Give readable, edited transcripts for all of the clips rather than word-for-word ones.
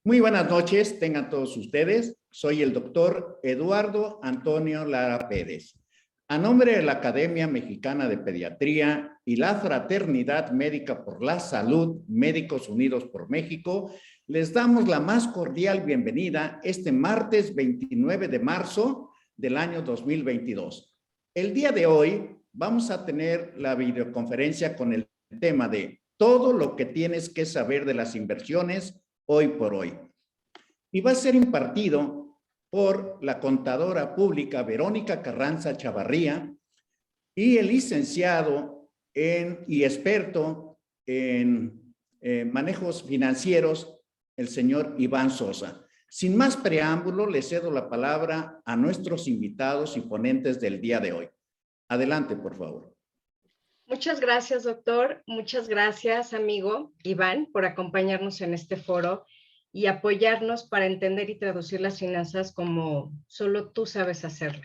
Muy buenas noches, tengan todos ustedes. Soy el doctor Eduardo Antonio Lara Pérez. A nombre de la Academia Mexicana de Pediatría y la Fraternidad Médica por la Salud, Médicos Unidos por México, les damos la más cordial bienvenida este martes 29 de marzo del año 2022. El día de hoy vamos a tener la videoconferencia con el tema de todo lo que tienes que saber de las inversiones hoy por hoy. Y va a ser impartido por la contadora pública Verónica Carranza Chavarría y el licenciado y experto en manejos financieros, el señor Iván Sosa. Sin más preámbulo, le cedo la palabra a nuestros invitados y ponentes del día de hoy. Adelante, por favor. Muchas gracias, doctor. Muchas gracias, amigo Iván, por acompañarnos en este foro y apoyarnos para entender y traducir las finanzas como solo tú sabes hacerlo.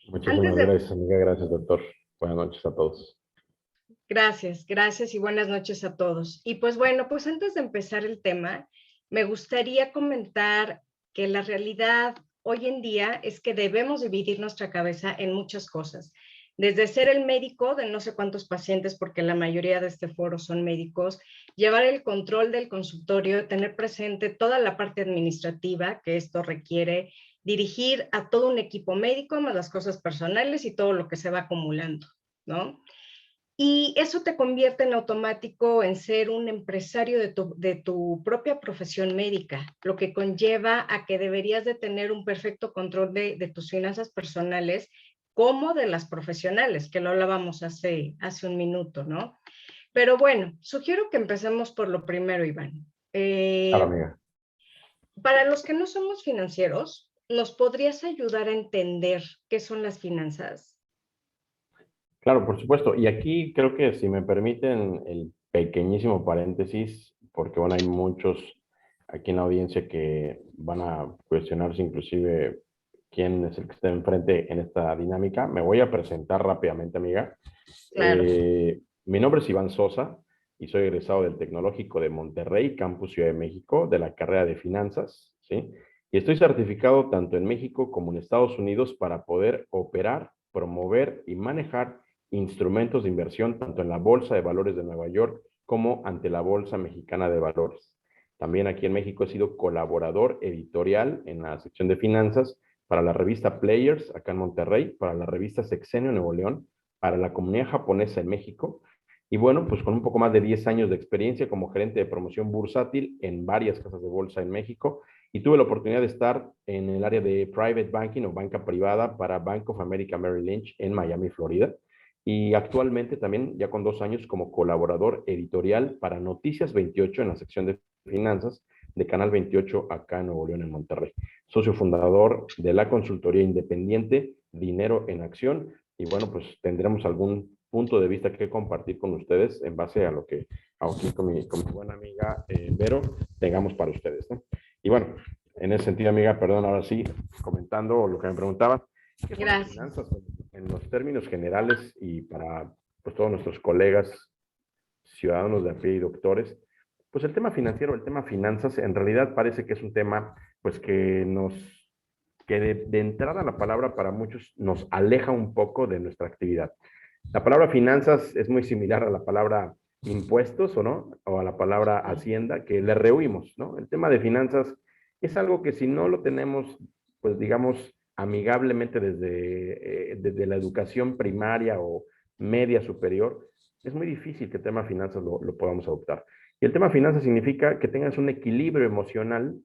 Muchísimas gracias, amiga. Gracias, doctor. Buenas noches a todos. Gracias y buenas noches a todos. Y pues bueno, pues antes de empezar el tema, me gustaría comentar que la realidad hoy en día es que debemos dividir nuestra cabeza en muchas cosas. Desde ser el médico de no sé cuántos pacientes, porque la mayoría de este foro son médicos, llevar el control del consultorio, tener presente toda la parte administrativa que esto requiere, dirigir a todo un equipo médico, más las cosas personales y todo lo que se va acumulando, ¿no? Y eso te convierte en automático en ser un empresario de tu propia profesión médica, lo que conlleva a que deberías de tener un perfecto control de tus finanzas personales como de las profesionales, que lo hablábamos hace un minuto, ¿no? Pero bueno, sugiero que empecemos por lo primero, Iván. Claro, amiga. Para los que no somos financieros, ¿nos podrías ayudar a entender qué son las finanzas? Claro, por supuesto. Y aquí creo que si me permiten el pequeñísimo paréntesis, porque bueno, hay muchos aquí en la audiencia que van a cuestionarse inclusive quién es el que está enfrente en esta dinámica. Me voy a presentar rápidamente, amiga. Claro. Mi nombre es Iván Sosa y soy egresado del Tecnológico de Monterrey, Campus Ciudad de México, de la carrera de Finanzas, ¿sí? Y estoy certificado tanto en México como en Estados Unidos para poder operar, promover y manejar instrumentos de inversión tanto en la Bolsa de Valores de Nueva York como ante la Bolsa Mexicana de Valores. También aquí en México he sido colaborador editorial en la sección de finanzas para la revista Players, acá en Monterrey, para la revista Sexenio Nuevo León, para la comunidad japonesa en México. Y bueno, pues con un poco más de 10 años de experiencia como gerente de promoción bursátil en varias casas de bolsa en México. Y tuve la oportunidad de estar en el área de private banking o banca privada para Bank of America Merrill Lynch en Miami, Florida. Y actualmente también ya con 2 años como colaborador editorial para Noticias 28 en la sección de finanzas de Canal 28 acá en Nuevo León, en Monterrey. Socio fundador de la consultoría independiente Dinero en Acción. Y bueno, pues tendremos algún punto de vista que compartir con ustedes en base a lo que aquí con mi buena amiga Vero tengamos para ustedes, ¿no? Y bueno, en ese sentido, amiga, perdón, ahora sí, comentando lo que me preguntaba. ¿Qué son las finanzas en los términos generales y para pues, todos nuestros colegas, ciudadanos de a pie y doctores? Pues el tema financiero, el tema finanzas, en realidad parece que es un tema pues que de entrada la palabra para muchos nos aleja un poco de nuestra actividad. La palabra finanzas es muy similar a la palabra impuestos, ¿o no? O a la palabra hacienda, que le rehuimos, ¿no? El tema de finanzas es algo que si no lo tenemos, pues digamos, amigablemente desde la educación primaria o media superior, es muy difícil que el tema finanzas lo podamos adoptar. Y el tema finanzas significa que tengas un equilibrio emocional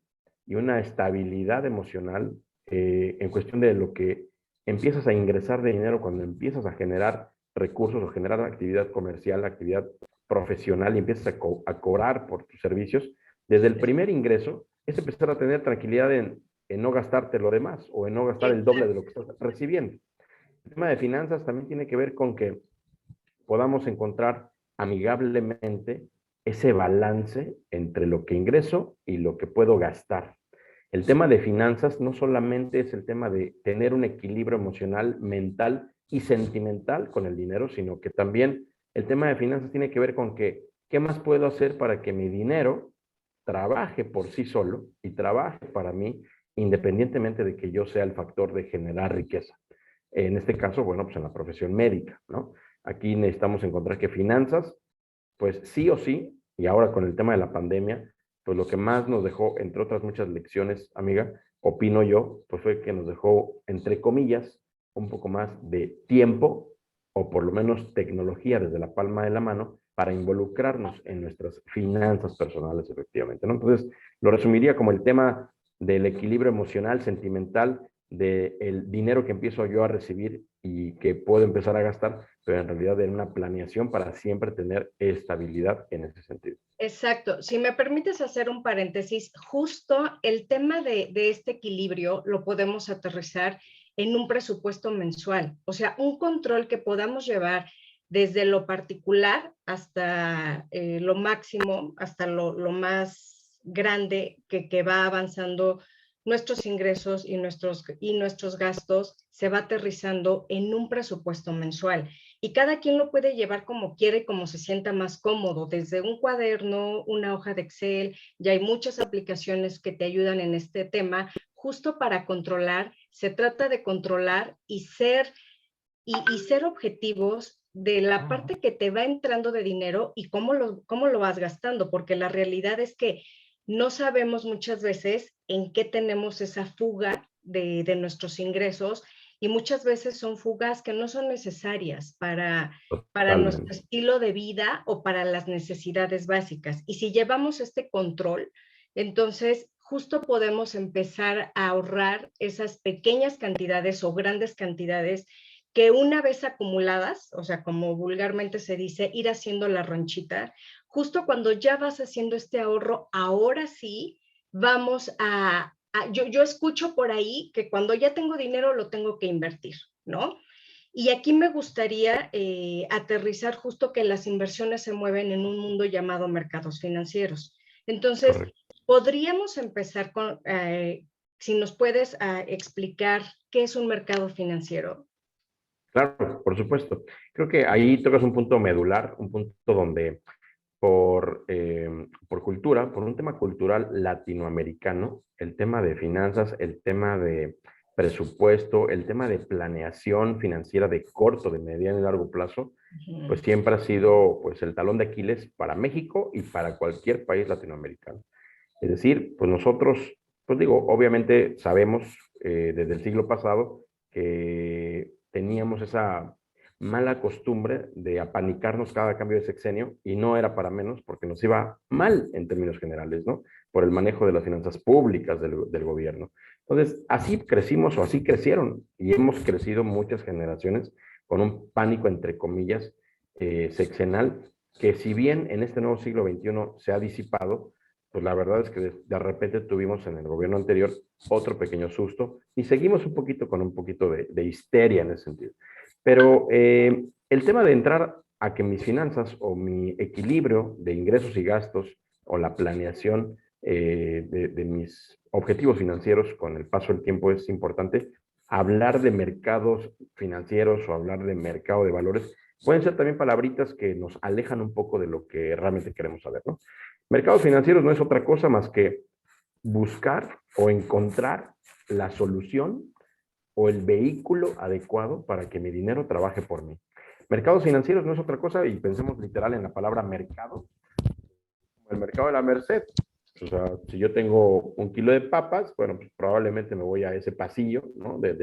y una estabilidad emocional en cuestión de lo que empiezas a ingresar de dinero cuando empiezas a generar recursos o generar actividad comercial, actividad profesional y empiezas a cobrar por tus servicios. Desde el primer ingreso es empezar a tener tranquilidad en no gastarte lo demás o en no gastar el doble de lo que estás recibiendo. El tema de finanzas también tiene que ver con que podamos encontrar amigablemente ese balance entre lo que ingreso y lo que puedo gastar. El tema de finanzas no solamente es el tema de tener un equilibrio emocional, mental y sentimental con el dinero, sino que también el tema de finanzas tiene que ver con que, ¿qué más puedo hacer para que mi dinero trabaje por sí solo y trabaje para mí, independientemente de que yo sea el factor de generar riqueza. En este caso, bueno, pues en la profesión médica, ¿no? Aquí necesitamos encontrar que finanzas, pues sí o sí, y ahora con el tema de la pandemia, pues lo que más nos dejó, entre otras muchas lecciones, amiga, opino yo, pues fue que nos dejó, entre comillas, un poco más de tiempo, o por lo menos tecnología desde la palma de la mano, para involucrarnos en nuestras finanzas personales, efectivamente, ¿no? Entonces, lo resumiría como el tema del equilibrio emocional, sentimental, del dinero que empiezo yo a recibir y que puedo empezar a gastar, pero en realidad en una planeación para siempre tener estabilidad en ese sentido. Exacto. Si me permites hacer un paréntesis, justo el tema de este equilibrio lo podemos aterrizar en un presupuesto mensual, o sea, un control que podamos llevar desde lo particular hasta lo máximo, hasta lo más grande que va avanzando nuestros ingresos y nuestros gastos, se va aterrizando en un presupuesto mensual. Y cada quien lo puede llevar como quiere, como se sienta más cómodo, desde un cuaderno, una hoja de Excel, ya hay muchas aplicaciones que te ayudan en este tema, justo para controlar. Se trata de controlar y ser objetivos de la parte que te va entrando de dinero y cómo lo vas gastando, porque la realidad es que no sabemos muchas veces en qué tenemos esa fuga de nuestros ingresos, y muchas veces son fugas que no son necesarias para nuestro Totalmente. estilo de vida o para las necesidades básicas. Y si llevamos este control, entonces justo podemos empezar a ahorrar esas pequeñas cantidades o grandes cantidades que una vez acumuladas, o sea, como vulgarmente se dice, ir haciendo la ronchita, justo cuando ya vas haciendo este ahorro, ahora sí vamos yo escucho por ahí que cuando ya tengo dinero lo tengo que invertir, ¿no? Y aquí me gustaría aterrizar justo que las inversiones se mueven en un mundo llamado mercados financieros. Entonces, Correcto. podríamos empezar con, si nos puedes explicar qué es un mercado financiero. Claro, por supuesto. Creo que ahí tocas un punto medular, un punto donde por cultura, por un tema cultural latinoamericano, el tema de finanzas, el tema de presupuesto, el tema de planeación financiera de corto, de mediano y largo plazo, pues siempre ha sido pues el talón de Aquiles para México y para cualquier país latinoamericano. Es decir, pues nosotros, pues digo, obviamente sabemos desde el siglo pasado que teníamos esa mala costumbre de apanicarnos cada cambio de sexenio y no era para menos porque nos iba mal en términos generales, ¿no? Por el manejo de las finanzas públicas del gobierno. Entonces, así crecimos o así crecieron y hemos crecido muchas generaciones con un pánico, entre comillas, sexenal, que si bien en este nuevo siglo XXI se ha disipado, pues la verdad es que de repente tuvimos en el gobierno anterior otro pequeño susto y seguimos un poquito con un poquito de histeria en ese sentido. Pero el tema de entrar a que mis finanzas o mi equilibrio de ingresos y gastos o la planeación de mis objetivos financieros con el paso del tiempo es importante. Hablar de mercados financieros o hablar de mercado de valores pueden ser también palabritas que nos alejan un poco de lo que realmente queremos saber, ¿no? Mercados financieros no es otra cosa más que buscar o encontrar la solución o el vehículo adecuado para que mi dinero trabaje por mí. Mercados financieros no es otra cosa, y pensemos literal en la palabra mercado, como el mercado de la Merced. O sea, si yo tengo un kilo de papas, bueno, pues probablemente me voy a ese pasillo, ¿no? de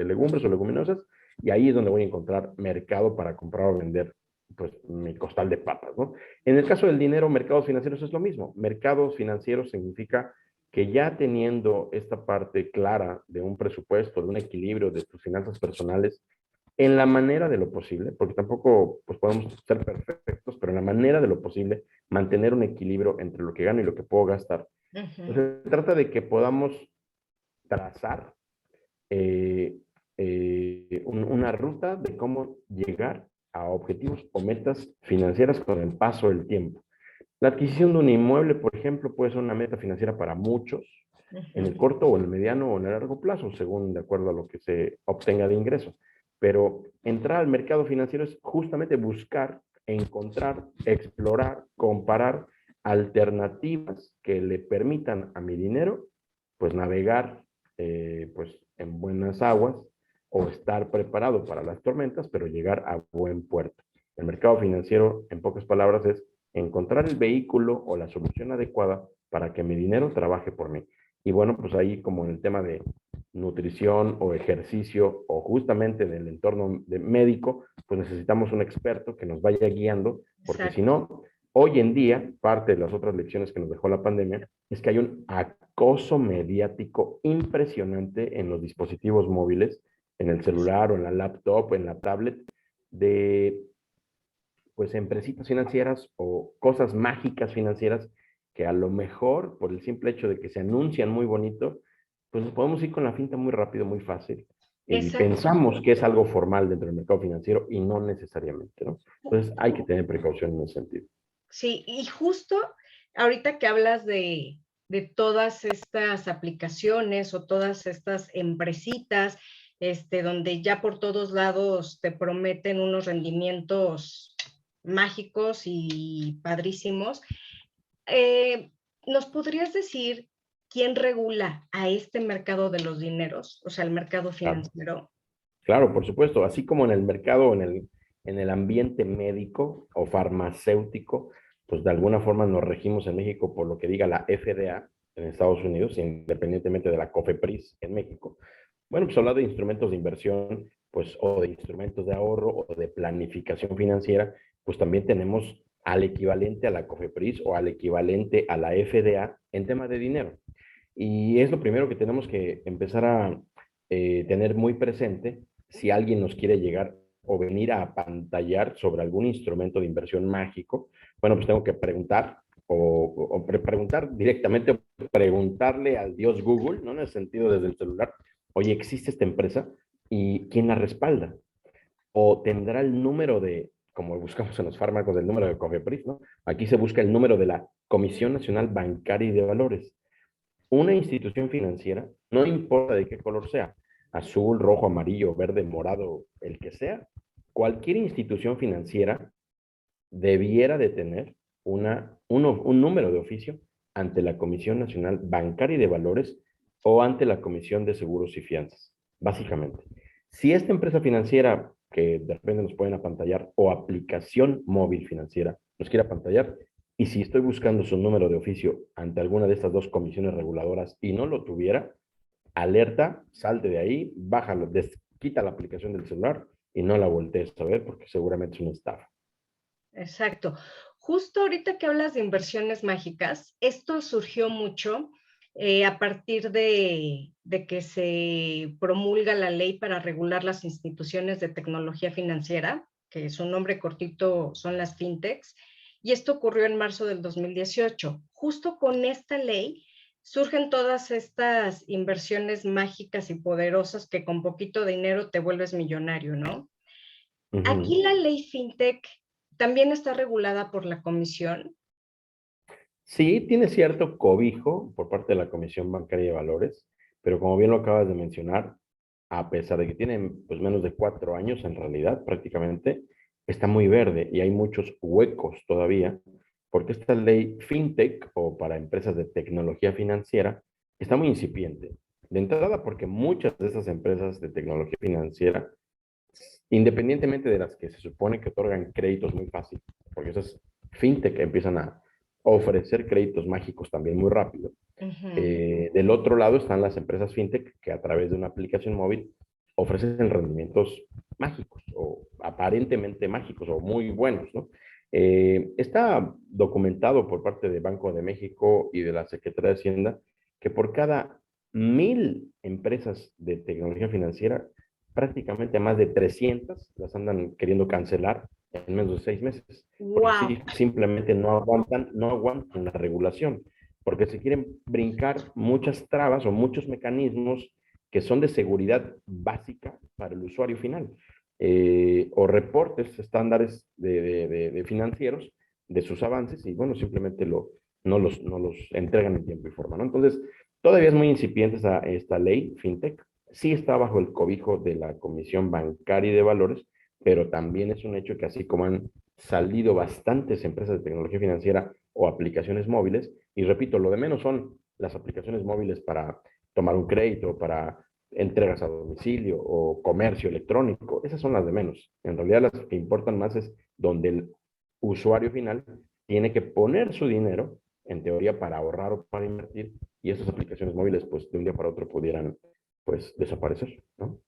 legumbres o leguminosas, y ahí es donde voy a encontrar mercado para comprar o vender pues mi costal de papas, ¿no? En el caso del dinero, mercados financieros es lo mismo. Mercados financieros significa que ya teniendo esta parte clara de un presupuesto, de un equilibrio de tus finanzas personales, en la manera de lo posible, porque tampoco pues, podemos ser perfectos, pero en la manera de lo posible, mantener un equilibrio entre lo que gano y lo que puedo gastar. Entonces, se trata de que podamos trazar una ruta de cómo llegar a objetivos o metas financieras con el paso del tiempo. La adquisición de un inmueble, por ejemplo, puede ser una meta financiera para muchos, en el corto o en el mediano o en el largo plazo, según de acuerdo a lo que se obtenga de ingresos. Pero entrar al mercado financiero es justamente buscar, encontrar, explorar, comparar alternativas que le permitan a mi dinero, pues navegar pues en buenas aguas o estar preparado para las tormentas, pero llegar a buen puerto. El mercado financiero, en pocas palabras, es encontrar el vehículo o la solución adecuada para que mi dinero trabaje por mí. Y bueno, pues ahí como en el tema de nutrición o ejercicio o justamente del entorno médico, pues necesitamos un experto que nos vaya guiando, porque si Exacto. no, hoy en día, parte de las otras lecciones que nos dejó la pandemia es que hay un acoso mediático impresionante en los dispositivos móviles, en el celular o en la laptop o en la tablet, de pues empresitas financieras o cosas mágicas financieras que a lo mejor, por el simple hecho de que se anuncian muy bonito, pues nos podemos ir con la finta muy rápido, muy fácil. Y Exacto. pensamos que es algo formal dentro del mercado financiero y no necesariamente, ¿no? Entonces hay que tener precaución en ese sentido. Sí, y justo ahorita que hablas de todas estas aplicaciones o todas estas empresitas, donde ya por todos lados te prometen unos rendimientos mágicos y padrísimos, eh, ¿nos podrías decir quién regula a este mercado de los dineros, o sea, el mercado Claro. financiero? Claro, por supuesto, así como en el mercado, en el ambiente médico o farmacéutico, pues de alguna forma nos regimos en México por lo que diga la FDA en Estados Unidos, independientemente de la COFEPRIS en México. Bueno, pues habla de instrumentos de inversión, pues o de instrumentos de ahorro o de planificación financiera, pues también tenemos al equivalente a la COFEPRIS o al equivalente a la FDA en tema de dinero. Y es lo primero que tenemos que empezar a tener muy presente si alguien nos quiere llegar o venir a apantallar sobre algún instrumento de inversión mágico. Bueno, pues tengo que preguntar o preguntar directamente, preguntarle al dios Google, ¿no? En el sentido desde el celular, oye, ¿existe esta empresa? ¿Y quién la respalda? O tendrá el número de, como buscamos en los fármacos, el número de COFEPRIS, ¿no? Aquí se busca el número de la Comisión Nacional Bancaria y de Valores. Una institución financiera, no importa de qué color sea, azul, rojo, amarillo, verde, morado, el que sea, cualquier institución financiera debiera de tener un número de oficio ante la Comisión Nacional Bancaria y de Valores o ante la Comisión de Seguros y Fianzas, básicamente. Si esta empresa financiera, que de repente nos pueden apantallar, o aplicación móvil financiera, nos quiere apantallar, y si estoy buscando su número de oficio ante alguna de estas dos comisiones reguladoras y no lo tuviera, alerta, salte de ahí, bájalo, quita la aplicación del celular y no la voltees a ver porque seguramente es una estafa. Exacto. Justo ahorita que hablas de inversiones mágicas, esto surgió mucho a partir de que se promulga la ley para regular las instituciones de tecnología financiera, que su nombre cortito son las fintechs, y esto ocurrió en marzo del 2018. Justo con esta ley surgen todas estas inversiones mágicas y poderosas que con poquito dinero te vuelves millonario, ¿no? Aquí la ley fintech también está regulada por la comisión. Sí, tiene cierto cobijo por parte de la Comisión Bancaria de Valores, pero como bien lo acabas de mencionar, a pesar de que tienen pues menos de 4 años en realidad prácticamente, está muy verde y hay muchos huecos todavía, porque esta ley FinTech o para empresas de tecnología financiera está muy incipiente. De entrada porque muchas de esas empresas de tecnología financiera, independientemente de las que se supone que otorgan créditos muy fácil, porque esas FinTech empiezan a ofrecer créditos mágicos también muy rápido. Ujú. Del otro lado están las empresas fintech que a través de una aplicación móvil ofrecen rendimientos mágicos o aparentemente mágicos o muy buenos, ¿no? Está documentado por parte de Banco de México y de la Secretaría de Hacienda que por cada 1,000 empresas de tecnología financiera, prácticamente más de 300 las andan queriendo cancelar en menos de 6 meses, porque Wow, sí, simplemente no aguantan la regulación, porque se quieren brincar muchas trabas o muchos mecanismos que son de seguridad básica para el usuario final, o reportes estándares de financieros de sus avances y bueno, simplemente no los entregan en tiempo y forma, ¿no? Entonces, todavía es muy incipiente esta ley FinTech, sí está bajo el cobijo de la Comisión Bancaria y de Valores, pero también es un hecho que así como han salido bastantes empresas de tecnología financiera o aplicaciones móviles. Y repito, lo de menos son las aplicaciones móviles para tomar un crédito, para entregas a domicilio o comercio electrónico. Esas son las de menos. En realidad las que importan más es donde el usuario final tiene que poner su dinero, en teoría, para ahorrar o para invertir, y esas aplicaciones móviles, pues, de un día para otro pudieran, pues, desaparecer, ¿no?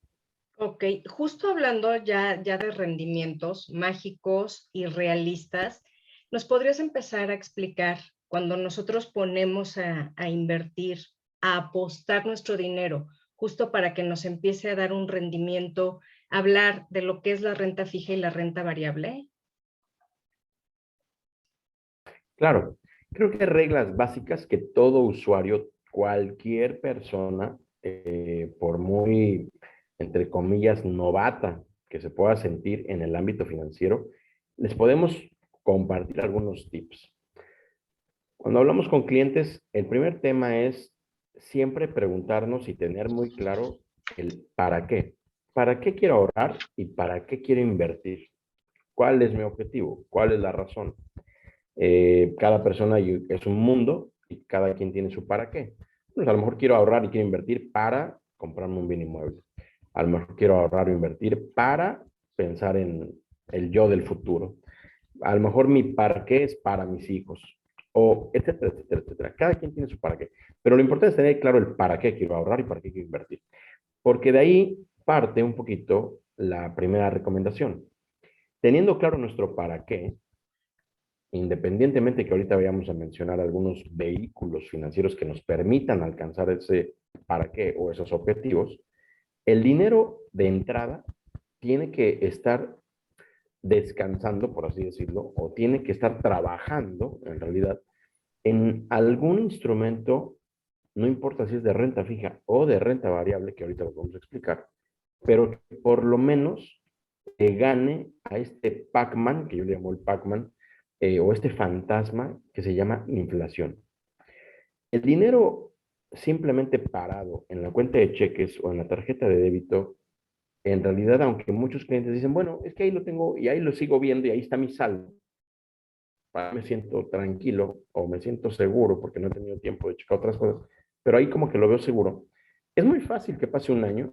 Ok, justo hablando ya de rendimientos mágicos y realistas, ¿nos podrías empezar a explicar cuando nosotros ponemos a invertir, a apostar nuestro dinero, justo para que nos empiece a dar un rendimiento, hablar de lo que es la renta fija y la renta variable? Claro, creo que hay reglas básicas que todo usuario, cualquier persona, por muy, entre comillas, novata que se pueda sentir en el ámbito financiero, les podemos compartir algunos tips. Cuando hablamos con clientes, el primer tema es siempre preguntarnos y tener muy claro el para qué. ¿Para qué quiero ahorrar y para qué quiero invertir? ¿Cuál es mi objetivo? ¿Cuál es la razón? Cada persona es un mundo y cada quien tiene su para qué. Pues a lo mejor quiero ahorrar y quiero invertir para comprarme un bien inmueble. A lo mejor quiero ahorrar o invertir para pensar en el yo del futuro. A lo mejor mi para qué es para mis hijos, o etcétera, etcétera, etcétera. Cada quien tiene su para qué. Pero lo importante es tener claro el para qué quiero ahorrar y para qué quiero invertir. Porque de ahí parte un poquito la primera recomendación. Teniendo claro nuestro para qué, independientemente que ahorita vayamos a mencionar algunos vehículos financieros que nos permitan alcanzar ese para qué o esos objetivos, el dinero de entrada tiene que estar descansando, por así decirlo, o tiene que estar trabajando, en realidad, en algún instrumento, no importa si es de renta fija o de renta variable, que ahorita lo vamos a explicar, pero que por lo menos gane a este Pac-Man, que yo le llamo el Pac-Man, o este fantasma que se llama inflación. El dinero simplemente parado en la cuenta de cheques o en la tarjeta de débito, en realidad, aunque muchos clientes dicen, bueno, es que ahí lo tengo y ahí lo sigo viendo y ahí está mi saldo, me siento tranquilo o me siento seguro porque no he tenido tiempo de checar otras cosas, pero ahí como que lo veo seguro. Es muy fácil que pase un año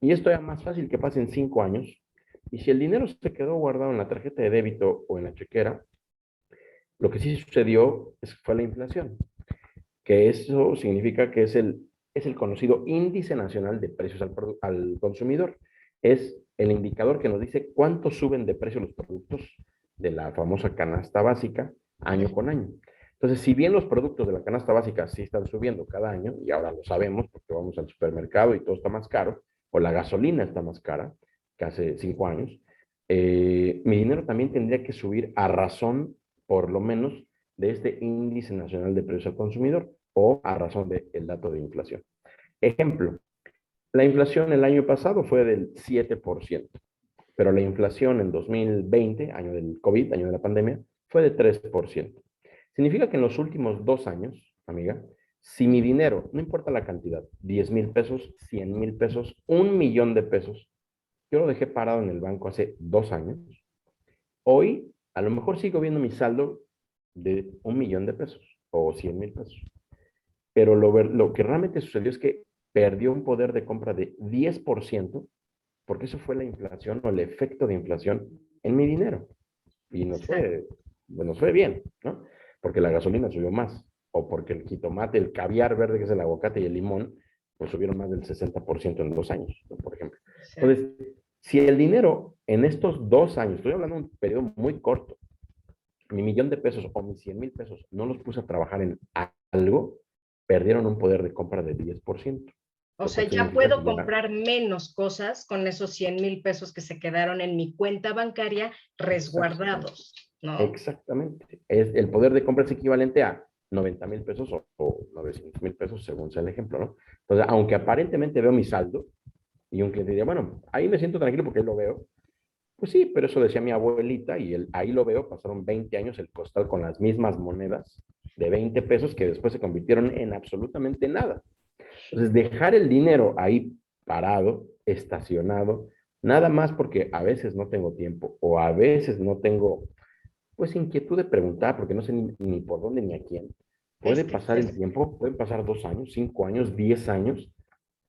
y esto es más fácil que pasen 5 años. Y si el dinero se quedó guardado en la tarjeta de débito o en la chequera, lo que sí sucedió fue la inflación, que eso significa que es el conocido índice nacional de precios al consumidor. Es el indicador que nos dice cuánto suben de precio los productos de la famosa canasta básica año con año. Entonces, si bien los productos de la canasta básica sí están subiendo cada año, y ahora lo sabemos porque vamos al supermercado y todo está más caro, o la gasolina está más cara que hace 5 años, mi dinero también tendría que subir a razón, por lo menos, de este índice nacional de precios al consumidor o a razón del dato de inflación. Ejemplo, la inflación el año pasado fue del 7%, pero la inflación en 2020, año del COVID, año de la pandemia, fue de 3%. Significa que en los últimos 2 años, amiga, si mi dinero, no importa la cantidad, 10,000 pesos, 100,000 pesos, 1,000,000 de pesos, yo lo dejé parado en el banco hace 2 años, hoy a lo mejor sigo viendo mi saldo de 1,000,000 de pesos o 100,000 pesos. Pero lo que realmente sucedió es que perdió un poder de compra de 10%, porque eso fue la inflación o el efecto de inflación en mi dinero. Y nos fue bien, ¿no? Porque la gasolina subió más, o porque el jitomate, el caviar verde, que es el aguacate y el limón, pues subieron más del 60% en 2 años, ¿no? Por ejemplo. Entonces, si el dinero en estos 2 años, estoy hablando de un periodo muy corto, mi 1,000,000 de pesos o mis 100,000 pesos no los puse a trabajar en algo, perdieron un poder de compra de 10%. O Lo sea, cual ya significa puedo que ya... comprar menos cosas con esos 100,000 pesos que se quedaron en mi cuenta bancaria Exactamente. resguardados, ¿no? Exactamente. El poder de compra es equivalente a 90,000 pesos o 900,000 pesos, según sea el ejemplo, ¿no? Entonces, aunque aparentemente veo mi saldo, y un cliente diría, bueno, ahí me siento tranquilo porque ahí lo veo. Pues sí, pero eso decía mi abuelita y ahí lo veo, pasaron 20 años el costal con las mismas monedas de 20 pesos que después se convirtieron en absolutamente nada. Entonces, dejar el dinero ahí parado, estacionado, nada más porque a veces no tengo tiempo o a veces no tengo pues inquietud de preguntar, porque no sé ni por dónde ni a quién. Puede pasar el tiempo, pueden pasar 2 años, 5 años, 10 años,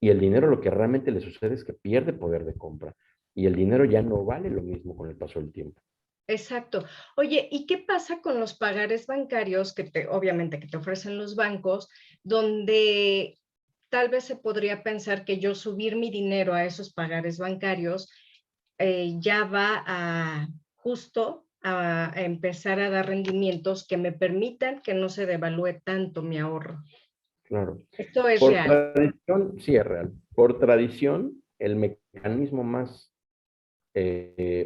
y el dinero lo que realmente le sucede es que pierde poder de compra. Y el dinero ya no vale lo mismo con el paso del tiempo. Exacto. Oye, ¿y qué pasa con los pagares bancarios obviamente, que te ofrecen los bancos, donde tal vez se podría pensar que yo subir mi dinero a esos pagares bancarios ya va a justo a empezar a dar rendimientos que me permitan que no se devalúe tanto mi ahorro? Claro. Esto es Por real. tradición, sí es real. Por tradición, el mecanismo más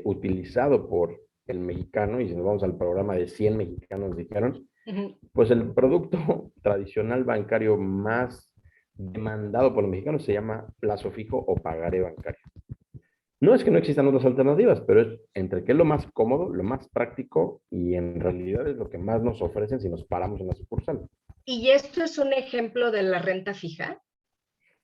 utilizado por el mexicano, y si nos vamos al programa de 100 mexicanos dijeron, Ujú. pues el producto tradicional bancario más demandado por los mexicanos se llama plazo fijo o pagaré bancario. No es que no existan otras alternativas, pero es entre que es lo más cómodo, lo más práctico y en realidad es lo que más nos ofrecen si nos paramos en la sucursal. ¿Y esto es un ejemplo de la renta fija?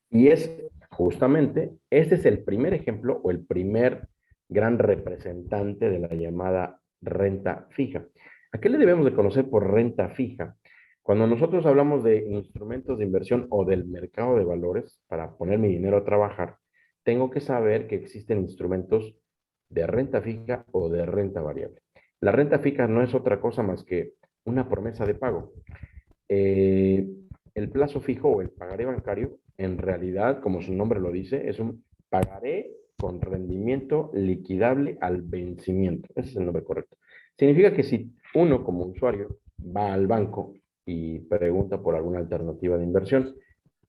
Y es justamente, este es el primer ejemplo o el primer gran representante de la llamada renta fija. ¿A qué le debemos de conocer por renta fija? Cuando nosotros hablamos de instrumentos de inversión o del mercado de valores para poner mi dinero a trabajar, tengo que saber que existen instrumentos de renta fija o de renta variable. La renta fija no es otra cosa más que una promesa de pago. Eh, el plazo fijo o el pagaré bancario, en realidad, como su nombre lo dice, es un pagaré con rendimiento liquidable al vencimiento. Ese es el nombre correcto. Significa que si uno como usuario va al banco y pregunta por alguna alternativa de inversión,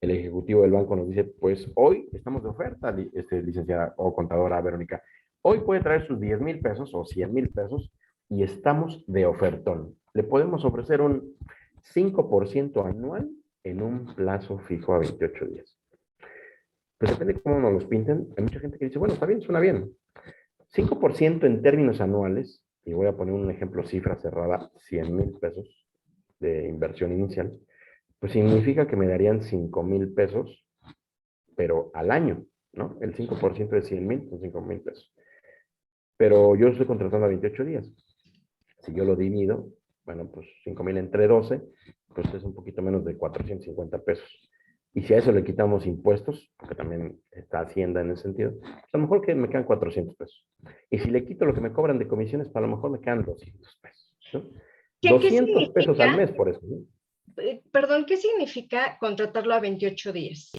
el ejecutivo del banco nos dice, pues hoy estamos de oferta, licenciada o contadora Verónica. Hoy puede traer sus 10,000 pesos o 100,000 pesos y estamos de ofertón. Le podemos ofrecer un 5% anual en un plazo fijo a 28 días. Pues depende de cómo nos los pinten. Hay mucha gente que dice, bueno, está bien, suena bien. 5% en términos anuales, y voy a poner un ejemplo, cifra cerrada, 100,000 pesos de inversión inicial, pues significa que me darían 5,000 pesos, pero al año, ¿no? El 5% de 100,000 son 5,000 pesos. Pero yo estoy contratando a 28 días. Si yo lo divido, bueno, pues 5,000 entre 12, pues es un poquito menos de 450 pesos. Y si a eso le quitamos impuestos, porque también está Hacienda en ese sentido, a lo mejor que me quedan 400 pesos. Y si le quito lo que me cobran de comisiones, pues a lo mejor me quedan 200 pesos, ¿no? ¿Qué 200 pesos al significa? mes por eso, ¿no? Perdón, ¿qué significa contratarlo a 28 días?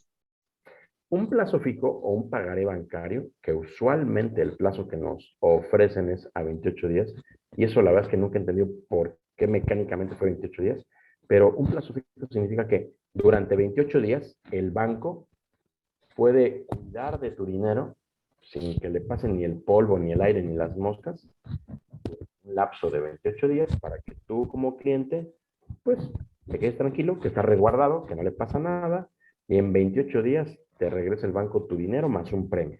Un plazo fijo o un pagaré bancario, que usualmente el plazo que nos ofrecen es a 28 días, y eso la verdad es que nunca he entendido por qué mecánicamente fue 28 días, pero un plazo fijo significa que durante 28 días el banco puede cuidar de tu dinero sin que le pasen ni el polvo, ni el aire, ni las moscas, un lapso de 28 días para que tú como cliente, pues, te quedes tranquilo, que está resguardado, que no le pasa nada, y en 28 días te regresa el banco tu dinero más un premio.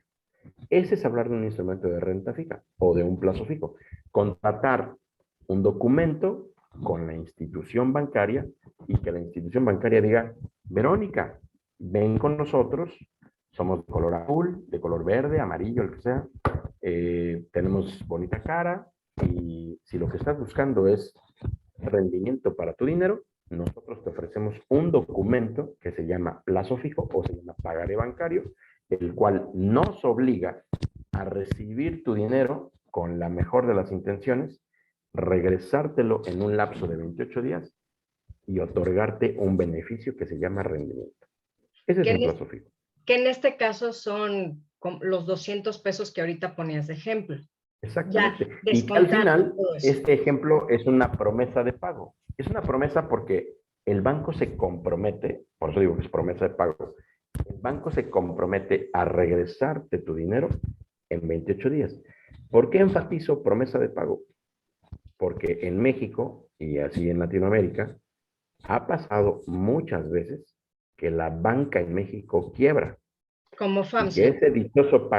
Ese es hablar de un instrumento de renta fija o de un plazo fijo. Contratar un documento con la institución bancaria y que la institución bancaria diga, Verónica, ven con nosotros, somos de color azul, de color verde, amarillo, el que sea, tenemos bonita cara y si lo que estás buscando es rendimiento para tu dinero, nosotros te ofrecemos un documento que se llama plazo fijo o se llama pagaré bancario, el cual nos obliga a recibir tu dinero con la mejor de las intenciones, regresártelo en un lapso de 28 días y otorgarte un beneficio que se llama rendimiento. Ese es Que un en, plazo fijo. que en este caso son los 200 pesos que ahorita ponías de ejemplo, ya Exactamente. Y que al descontando final, todo eso. este ejemplo es una promesa de pago. Es una promesa porque el banco se compromete, por eso digo que es promesa de pago, el banco se compromete a regresarte tu dinero en 28 días. ¿Por qué enfatizo promesa de pago? Porque en México y así en Latinoamérica ha pasado muchas veces que la banca en México quiebra Como y que FAMSA. ese dichoso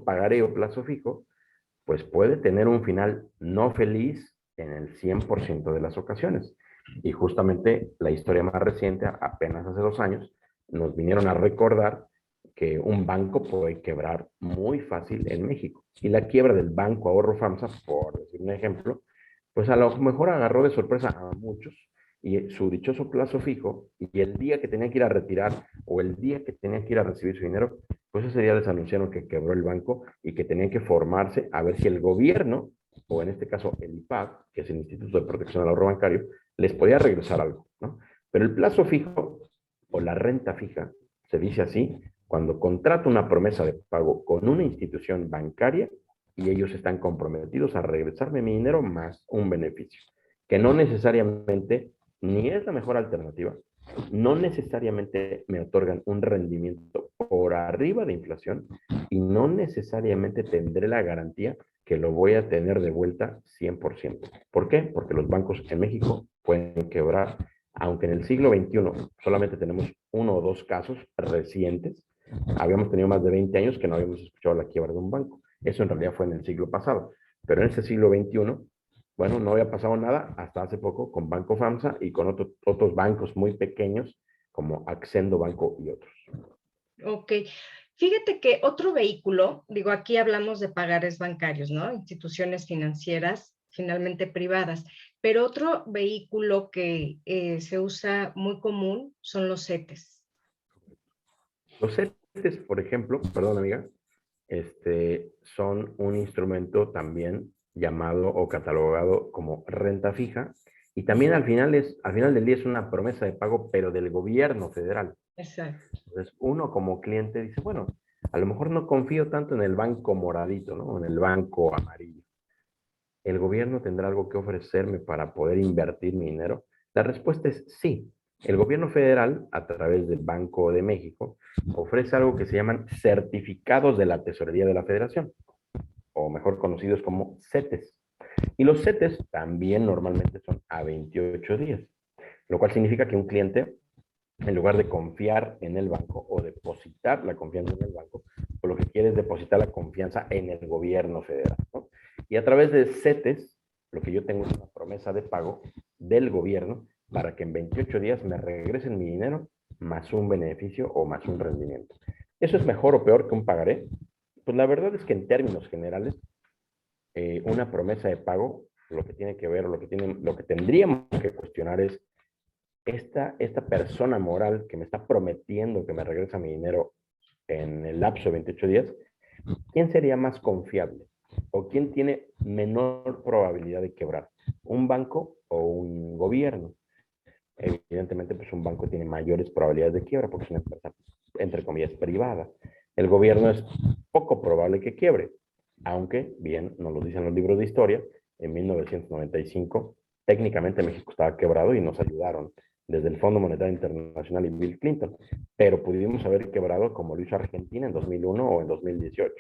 pagaré o plazo fijo pues puede tener un final no feliz en el 100% de las ocasiones. Y justamente la historia más reciente, apenas hace 2 años, nos vinieron a recordar que un banco puede quebrar muy fácil en México. Y la quiebra del Banco Ahorro FAMSA, por decir un ejemplo, pues a lo mejor agarró de sorpresa a muchos y su dichoso plazo fijo y el día que tenía que ir a retirar o el día que tenía que ir a recibir su dinero, pues ese día les anunciaron que quebró el banco y que tenían que formarse a ver si el gobierno, o en este caso el IPAB, que es el Instituto de Protección al Ahorro Bancario, les podía regresar algo, ¿no? Pero el plazo fijo o la renta fija, se dice así, cuando contrato una promesa de pago con una institución bancaria y ellos están comprometidos a regresarme mi dinero más un beneficio, que no necesariamente ni es la mejor alternativa, no necesariamente me otorgan un rendimiento por arriba de inflación y no necesariamente tendré la garantía que lo voy a tener de vuelta 100%. ¿Por qué? Porque los bancos en México pueden quebrar, aunque en el siglo XXI solamente tenemos uno o dos casos recientes, habíamos tenido más de 20 años que no habíamos escuchado la quiebra de un banco. Eso en realidad fue en el siglo pasado. Pero en este siglo XXI, bueno, no había pasado nada hasta hace poco con Banco FAMSA y con otros bancos muy pequeños como Accendo Banco y otros. Ok. Fíjate que otro vehículo, digo, aquí hablamos de pagares bancarios, ¿no? Instituciones financieras, finalmente privadas, pero otro vehículo que se usa muy común son los CETES. Los CETES, por ejemplo, perdón amiga, son un instrumento también llamado o catalogado como renta fija y también al final del día es una promesa de pago, pero del gobierno federal. Exacto. Entonces, uno como cliente dice, bueno, a lo mejor no confío tanto en el banco moradito, ¿no? En el banco amarillo. ¿El gobierno tendrá algo que ofrecerme para poder invertir mi dinero? La respuesta es sí. El gobierno federal, a través del Banco de México, ofrece algo que se llaman certificados de la Tesorería de la Federación, o mejor conocidos como CETES. Y los CETES también normalmente son a 28 días, lo cual significa que un cliente, en lugar de confiar en el banco o depositar la confianza en el banco, pues lo que quiere es depositar la confianza en el gobierno federal, ¿no? Y a través de CETES, lo que yo tengo es una promesa de pago del gobierno para que en 28 días me regresen mi dinero más un beneficio o más un rendimiento. ¿Eso es mejor o peor que un pagaré? Pues la verdad es que en términos generales, una promesa de pago, lo que tiene que ver, lo que tendríamos que cuestionar es esta persona moral que me está prometiendo que me regresa mi dinero en el lapso de 28 días, ¿quién sería más confiable? ¿O quién tiene menor probabilidad de quebrar? ¿Un banco o un gobierno? Evidentemente, pues un banco tiene mayores probabilidades de quiebra porque es una empresa, entre comillas, privada. El gobierno es poco probable que quiebre, aunque, bien, nos lo dicen los libros de historia, en 1995, técnicamente México estaba quebrado y nos ayudaron desde el Fondo Monetario Internacional y Bill Clinton, pero pudimos haber quebrado como lo hizo Argentina en 2001 o en 2018.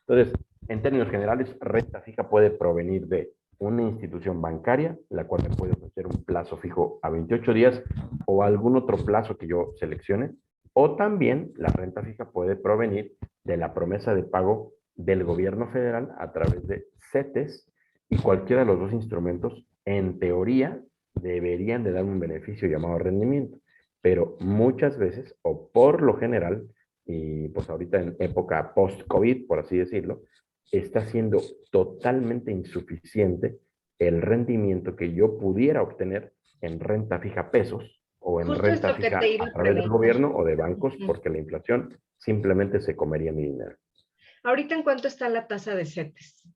Entonces, en términos generales, renta fija puede provenir de una institución bancaria, la cual me puede ofrecer un plazo fijo a 28 días o algún otro plazo que yo seleccione, o también la renta fija puede provenir de la promesa de pago del gobierno federal a través de CETES, y cualquiera de los dos instrumentos, en teoría, deberían de dar un beneficio llamado rendimiento, pero muchas veces, o por lo general, y pues ahorita en época post-COVID, por así decirlo, está siendo totalmente insuficiente el rendimiento que yo pudiera obtener en renta fija pesos o en Justo es renta lo que fija te iba a a través del preguntar. gobierno o de bancos, porque la inflación simplemente se comería mi dinero. Ahorita, ¿en cuánto está la tasa de CETES?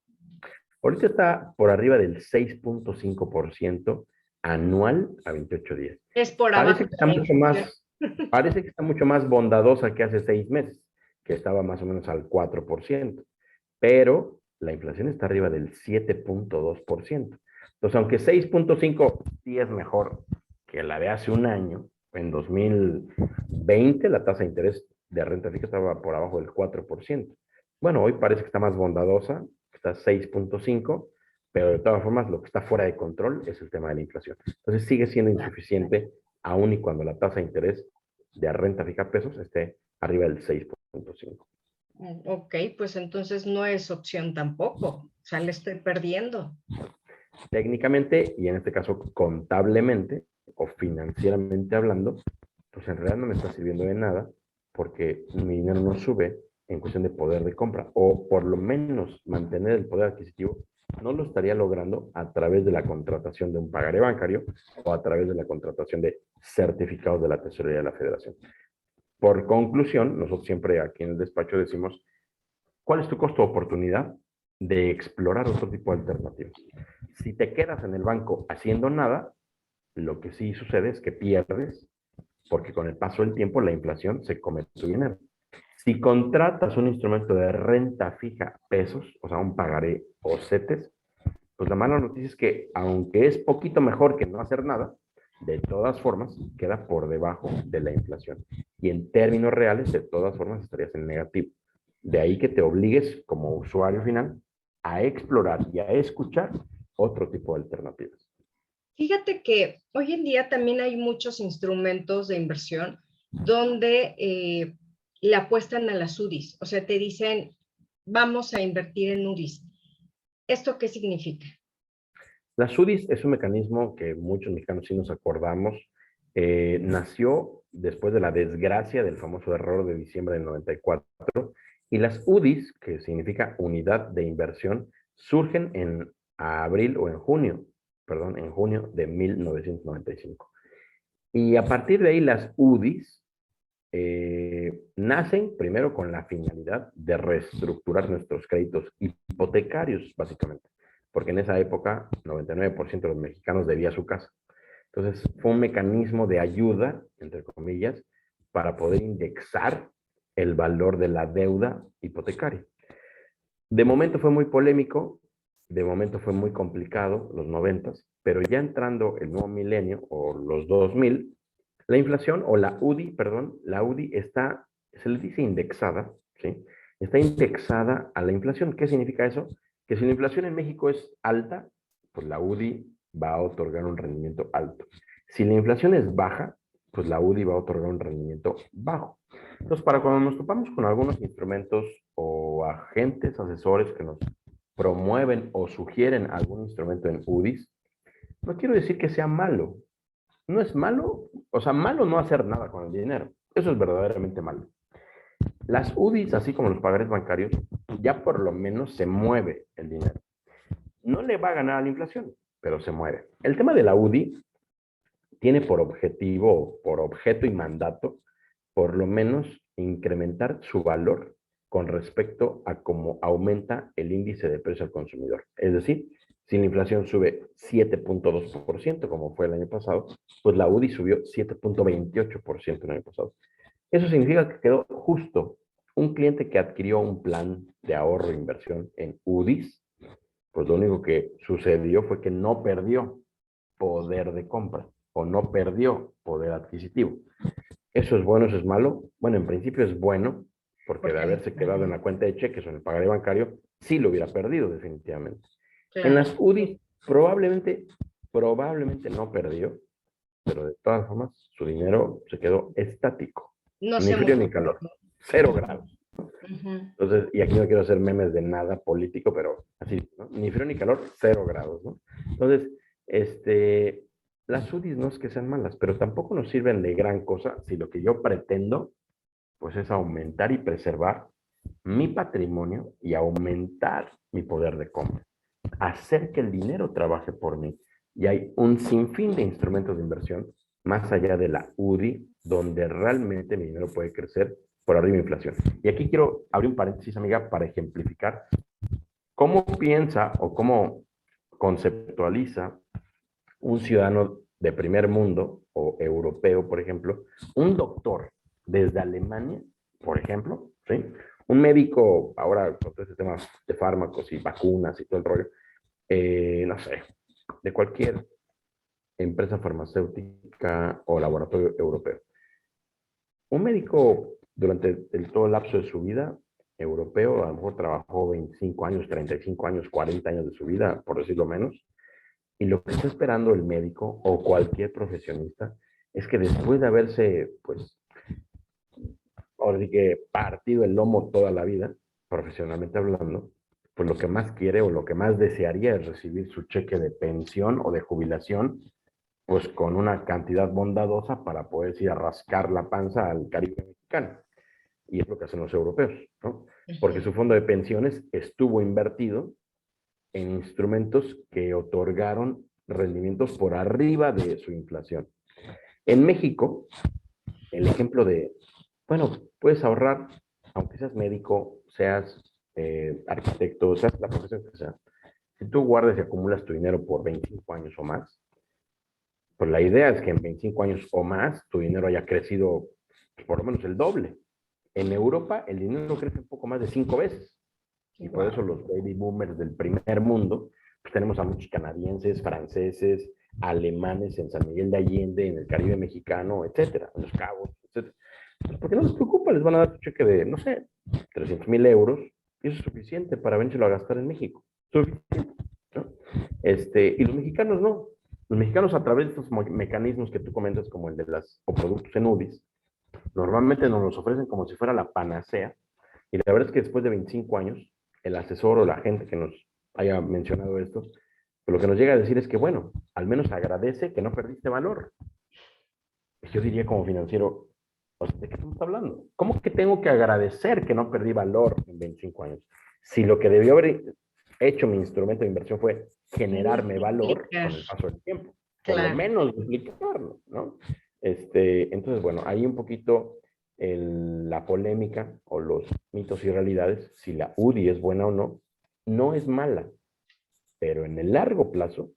Ahorita está por arriba del 6.5% anual a 28 días. Es por Parece abajo que de está la mucho inflación. más, parece que está mucho más bondadosa que hace 6 meses, que estaba más o menos al 4%, pero la inflación está arriba del 7.2%. Entonces, aunque 6.5 sí es mejor que la de hace un año, en 2020 la tasa de interés de renta fija estaba por abajo del 4%. Bueno, hoy parece que está más bondadosa, está 6.5, pero de todas formas lo que está fuera de control es el tema de la inflación. Entonces sigue siendo insuficiente aun y cuando la tasa de interés de renta fija pesos esté arriba del 6.5. Ok, pues entonces no es opción tampoco. O sea, le estoy perdiendo. Técnicamente, y en este caso contablemente o financieramente hablando, pues en realidad no me está sirviendo de nada porque mi dinero no sube en cuestión de poder de compra, o por lo menos mantener el poder adquisitivo, no lo estaría logrando a través de la contratación de un pagaré bancario o a través de la contratación de certificados de la Tesorería de la Federación. Por conclusión, nosotros siempre aquí en el despacho decimos, ¿cuál es tu costo de oportunidad de explorar otro tipo de alternativas? Si te quedas en el banco haciendo nada, lo que sí sucede es que pierdes, porque con el paso del tiempo la inflación se come tu dinero. Si contratas un instrumento de renta fija, pesos, o sea, un pagaré o CETES, pues la mala noticia es que, aunque es poquito mejor que no hacer nada, de todas formas queda por debajo de la inflación. Y en términos reales, de todas formas, estarías en negativo. De ahí que te obligues como usuario final a explorar y a escuchar otro tipo de alternativas. Fíjate que hoy en día también hay muchos instrumentos de inversión donde le apuestan a las UDIs, o sea, te dicen, vamos a invertir en UDIs. ¿Esto qué significa? Las UDIs es un mecanismo que muchos mexicanos sí nos acordamos. Nació después de la desgracia del famoso error de diciembre del 94, y las UDIs, que significa Unidad de Inversión, surgen en abril o en junio, perdón, en junio de 1995. Y a partir de ahí las UDIs nacen primero con la finalidad de reestructurar nuestros créditos hipotecarios, básicamente, porque en esa época 99% de los mexicanos debía su casa. Entonces fue un mecanismo de ayuda, entre comillas, para poder indexar el valor de la deuda hipotecaria. De momento fue muy polémico, de momento fue muy complicado, los 90s, pero ya entrando el nuevo milenio o los 2000, la inflación o la UDI, perdón, la UDI está, se le dice indexada, ¿sí? Está indexada a la inflación. ¿Qué significa eso? Que si la inflación en México es alta, pues la UDI va a otorgar un rendimiento alto. Si la inflación es baja, pues la UDI va a otorgar un rendimiento bajo. Entonces, para cuando nos topamos con algunos instrumentos o agentes asesores que nos promueven o sugieren algún instrumento en UDIs, no quiero decir que sea malo. No es malo, o sea, malo no hacer nada con el dinero. Eso es verdaderamente malo. Las UDIs, así como los pagarés bancarios, ya por lo menos se mueve el dinero. No le va a ganar a la inflación, pero se mueve. El tema de la UDI tiene por objetivo, por objeto y mandato, por lo menos incrementar su valor con respecto a cómo aumenta el índice de precio al consumidor. Es decir, si la inflación sube 7.2%, como fue el año pasado, pues la UDI subió 7.28% el año pasado. Eso significa que quedó justo. Un cliente que adquirió un plan de ahorro e inversión en UDIs, pues lo único que sucedió fue que no perdió poder de compra o no perdió poder adquisitivo. ¿Eso es bueno, eso es malo? Bueno, en principio es bueno, porque de haberse quedado en la cuenta de cheques o en el pagaré bancario, sí lo hubiera perdido definitivamente. Claro. En las UDI probablemente no perdió, pero de todas formas su dinero se quedó estático. No ni frío ni calor. 0 grados. Entonces, y aquí no quiero hacer memes de nada político, pero así, ¿no? Ni frío ni calor, 0 grados, ¿no? Entonces, las UDIs no es que sean malas, pero tampoco nos sirven de gran cosa si lo que yo pretendo, pues es aumentar y preservar mi patrimonio y aumentar mi poder de compra. Hacer que el dinero trabaje por mí. Y hay un sinfín de instrumentos de inversión más allá de la UDI, donde realmente mi dinero puede crecer por arriba de inflación. Y aquí quiero abrir un paréntesis, amiga, para ejemplificar cómo piensa o cómo conceptualiza un ciudadano de primer mundo o europeo, por ejemplo, un doctor desde Alemania, por ejemplo, ¿sí? Un médico, ahora con todo este tema de fármacos y vacunas y todo el rollo, no sé, de cualquier empresa farmacéutica o laboratorio europeo. Un médico durante todo el lapso de su vida europeo, a lo mejor trabajó 25 años, 35 años, 40 años de su vida, por decirlo menos, y lo que está esperando el médico o cualquier profesionista es que después de haberse, pues, ahora sí que partido el lomo toda la vida, profesionalmente hablando, pues lo que más quiere o lo que más desearía es recibir su cheque de pensión o de jubilación, pues con una cantidad bondadosa para poder ir a rascar la panza al Caribe mexicano. y es lo que hacen los europeos, ¿no? Porque su fondo de pensiones estuvo invertido en instrumentos que otorgaron rendimientos por arriba de su inflación. En México, el ejemplo de, bueno, puedes ahorrar, aunque seas médico, seas arquitecto, seas la profesión que sea, si tú guardas y acumulas tu dinero por 25 años o más, pues la idea es que en 25 años o más tu dinero haya crecido por lo menos el doble. En Europa el dinero crece un poco más de 5 veces. Y por eso los baby boomers del primer mundo, pues tenemos a muchos canadienses, franceses, alemanes en San Miguel de Allende, en el Caribe mexicano, etcétera, en Los Cabos, etcétera. Pues porque no les preocupa, les van a dar un cheque de, no sé, 300,000 euros, y eso es suficiente para venirlo a gastar en México. Suficiente, ¿no? Y los mexicanos no. Los mexicanos, a través de estos mecanismos que tú comentas, como el de las o productos en UDIs, normalmente nos los ofrecen como si fuera la panacea. Y la verdad es que después de 25 años, el asesor o la gente que nos haya mencionado esto, pues lo que nos llega a decir es que, bueno, al menos agradece que no perdiste valor. Yo diría como financiero, o sea, ¿de qué estamos hablando? ¿Cómo que tengo que agradecer que no perdí valor en 25 años? Si lo que debió haber hecho mi instrumento de inversión fue generarme valor con el paso del tiempo, por lo menos duplicarlo, ¿no? Entonces, bueno, ahí un poquito la polémica o los mitos y realidades, si la UDI es buena o no, no es mala, pero en el largo plazo,